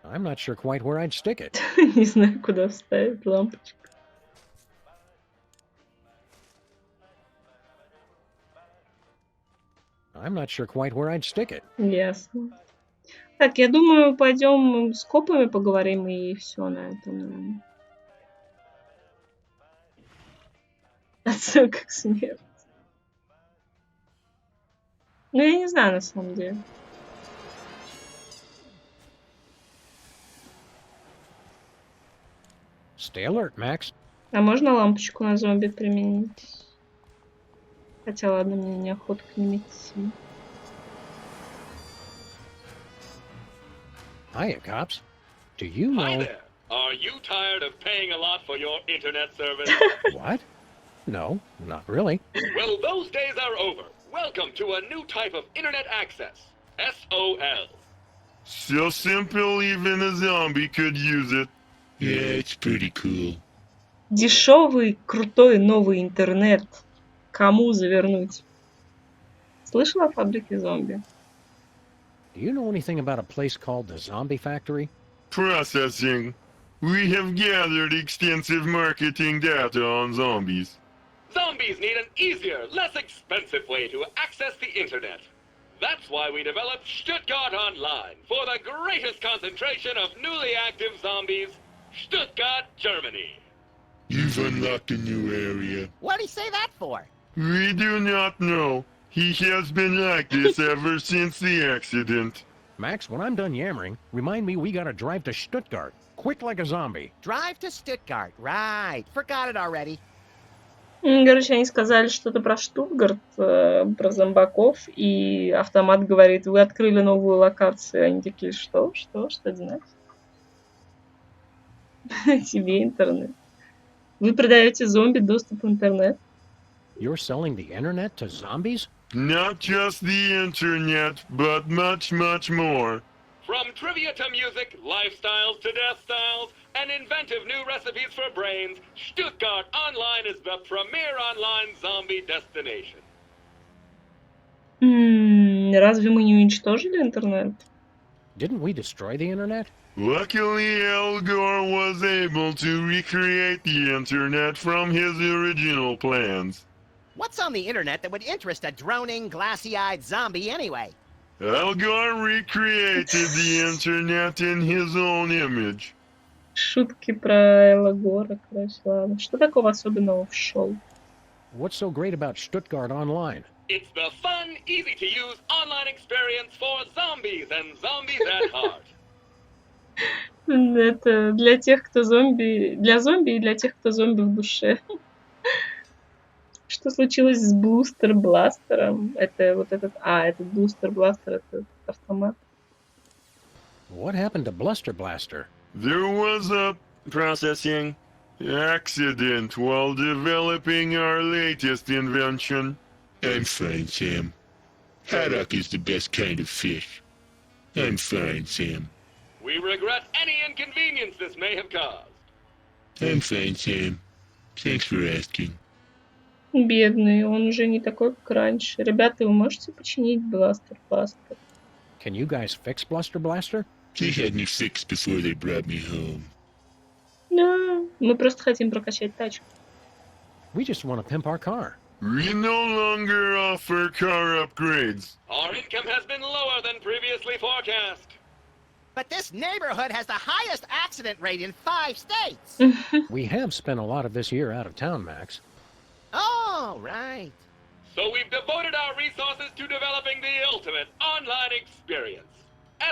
I'm not sure quite where I'd stick it. Не знаю, куда вставить лампочку. I'm not sure quite where I'd stick it. Ясно. Так, я думаю, пойдем с копами поговорим и все на этом, наверное. Отсылка к смерти. Ну, я не знаю, на самом деле. Stay alert, Max. А можно лампочку на зомби применить? Хотя, ладно, мне неохота к ним идти. Hiya, cops. Do you know... Hi there. Are you tired of paying a lot for your internet service? What? No, not really. Well, those days are over. Welcome to a new type of internet access. SOL. So simple, even a zombie could use it. Yeah, it's pretty cool. Дешевый, крутой новый интернет. Кому завернуть? Слышала о фабрике зомби? Do you know anything about a place called the Zombie Factory? Processing. We have gathered extensive marketing data on zombies. Zombies need an easier, less expensive way to access the internet. That's why we developed Stuttgart Online for the greatest concentration of newly active zombies, Stuttgart, Germany. You've unlocked a new area. What'd he say that for? We do not know. He has been like this ever since the accident. Max, when I'm done yammering, remind me we gotta drive to Stuttgart. Quick like a zombie. Drive to Stuttgart. Right. Forgot it already. Короче, они сказали что-то про Штутгарт, про зомбаков, и автомат говорит, вы открыли новую локацию. Они такие, что это значит? Тебе интернет. Вы продаете зомби доступ в интернет? You're selling the internet to zombies? Not just the internet, but much, much more. From trivia to music, lifestyles to death styles, and inventive new recipes for brains, Stuttgart Online is the premier online zombie destination. Разве мы не уничтожили интернет? Didn't we destroy the internet? Luckily, Al Gore was able to recreate the internet from his original plans. What's on the internet that would interest a droning, glassy-eyed zombie anyway? Al Gore recreated the internet in his own image. Шутки про Элла Гора, короче, ладно. Что такого особенного в шоу? What's so great about Stuttgart Online? It's the fun, easy-to-use online experience for zombies and zombies at heart. Это для тех, кто зомби... Для зомби и для тех, кто зомби в душе. Что случилось с Блустер-бластером? Это вот этот... это Блустер-бластер, это автомат. What happened to Bluster Blaster? There was a processing accident while developing our latest invention. I'm fine, Sam. Haddock is the best kind of fish. I'm fine, Sam. We regret any inconvenience this may have caused. I'm fine, Sam. Thanks for asking. Бедный, он уже не такой, как раньше. Ребята, вы можете починить Бластер-бластер? Can you guys fix Bluster Blaster? They had me fixed before they brought me home. Да, мы просто хотим прокачать тачку. We just want to pimp our car. We no longer offer car upgrades. Our income has been lower than previously forecast. But this neighborhood has the highest accident rate in 5 states. We have spent a lot of this year out of town, Max. Oh, right. So we've devoted our resources to developing the ultimate online experience.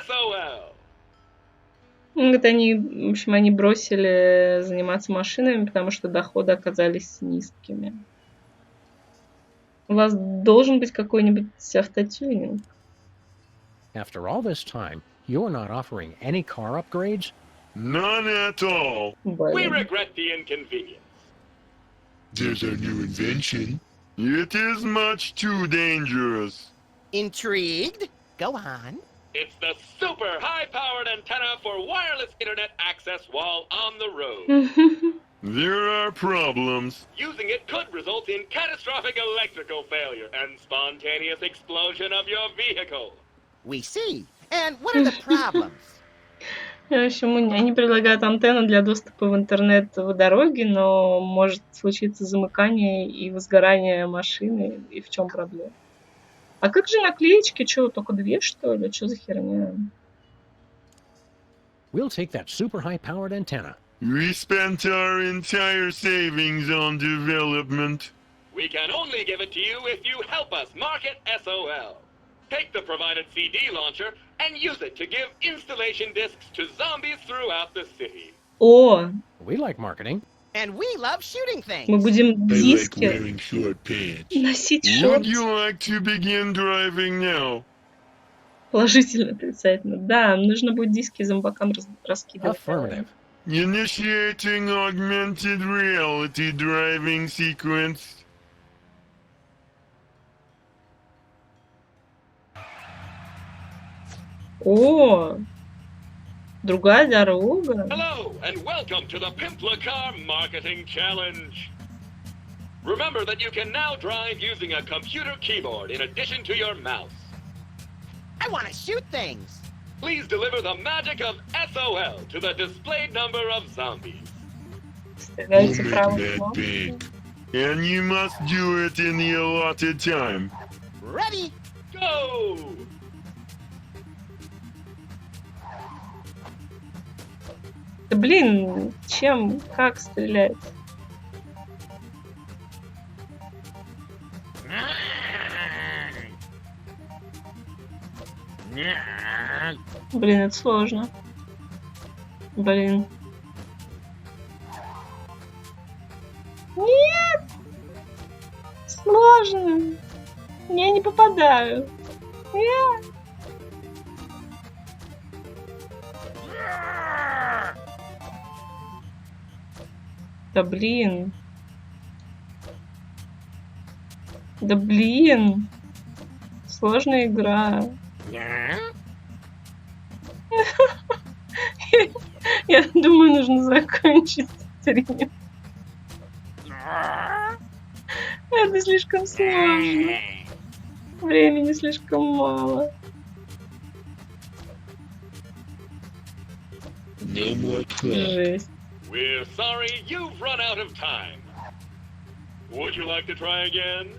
SOL. Вот они, в общем, они бросили заниматься машинами, потому что доходы оказались низкими. У вас должен быть какой-нибудь автотюнинг. After all this time, you're not offering any car upgrades? None at all. We regret the inconvenience. There's our new invention. It is much too dangerous. Intrigued? Go on. It's the super high-powered antenna for wireless internet access while on the road. There are problems. Using it could result in catastrophic electrical failure and spontaneous explosion of your vehicle. We see. And what are the problems? В общем, они предлагают антенну для доступа в интернет в дороге, но может случиться замыкание и возгорание машины. И в чем проблема? А как же наклеечки? Что, только 2, что ли? Что за херня? We'll take that super high-powered antenna. We spent our entire savings on development. We can only give it to you if you help us market SOL. Take the provided CD launcher and use it to give installation discs to zombies throughout the city. О! We like marketing. And we love shooting things. Мы будем диски I like wearing short pants. носить Would шорты. you like to begin driving now? Положительно, отрицательно. Да, нужно будет диски зомбакам раскидывать. Affirmative. Initiating augmented reality driving sequence. О! Другая дорога. Hello, and welcome to the Pimpla Car Marketing Challenge. Remember that you can now drive using a computer keyboard in addition to your mouse. I want to shoot things. Please deliver the magic of SOL to the displayed number of zombies. Стреляйте Make правой that кнопкой. big. And you must do it in the allotted time. Ready? Go! Да блин, чем, как стрелять? Блин, это сложно. Блин. Нет! Сложно. Я не попадаю. Нет. Да блин. Да блин. Сложная игра. Я думаю, нужно закончить стрим. Это слишком сложно. Времени слишком мало. Жесть. We're sorry you've run out of time. Would you like to try again?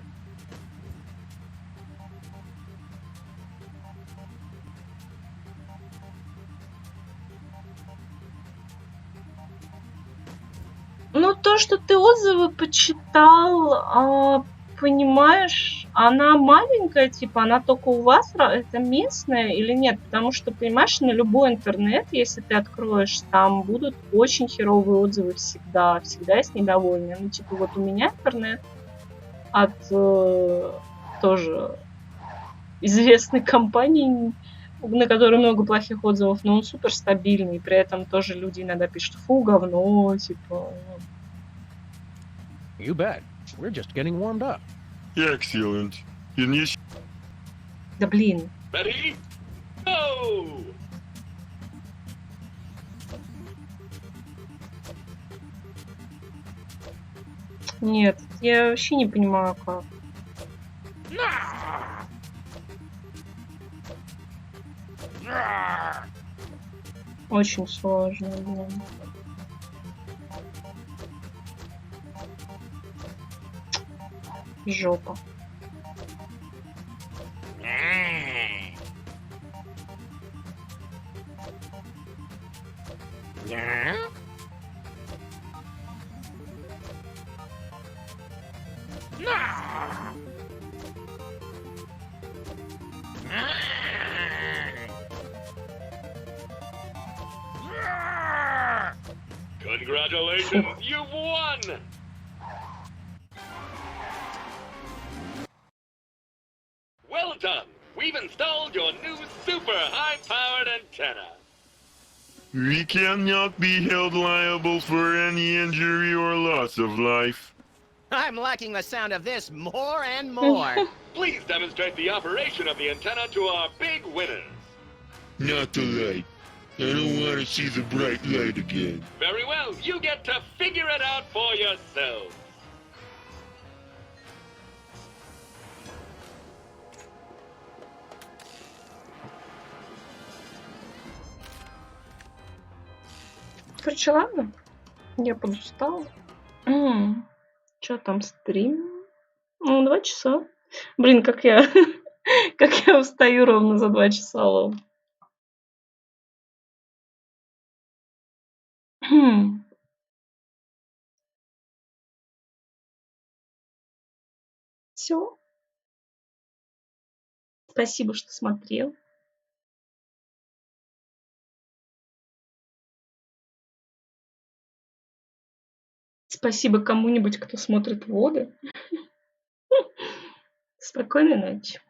Ну, то, что ты отзывы почитал, понимаешь, она маленькая, типа, она только у вас, это местная или нет? Потому что, понимаешь, на любой интернет, если ты откроешь, там будут очень херовые отзывы всегда. Всегда есть недовольные. Ну, типа, вот у меня интернет от тоже известной компании, на которой много плохих отзывов, но он супер стабильный. При этом тоже люди иногда пишут: фу, говно, типа. You bet. We're just getting warmed up. Excellent. Да блин. Ready? Go! Нет, я вообще не понимаю, как. Очень сложно, блин. Жопа. Congratulations, you've won! Well done! We've installed your new super high-powered antenna. We cannot be held liable for any injury or loss of life. I'm liking the sound of this more and more. Please demonstrate the operation of the antenna to our big winners. Not the light. I don't want to see the bright light again. Very well, you get to figure it out for yourselves. Короче, ладно. Я подустала. Чё там, стрим? 2 часа. Блин, как я... как я устаю ровно за 2 часа, лол. Всё. Спасибо, что смотрел. Спасибо кому-нибудь, кто смотрит воды. Спокойной ночи.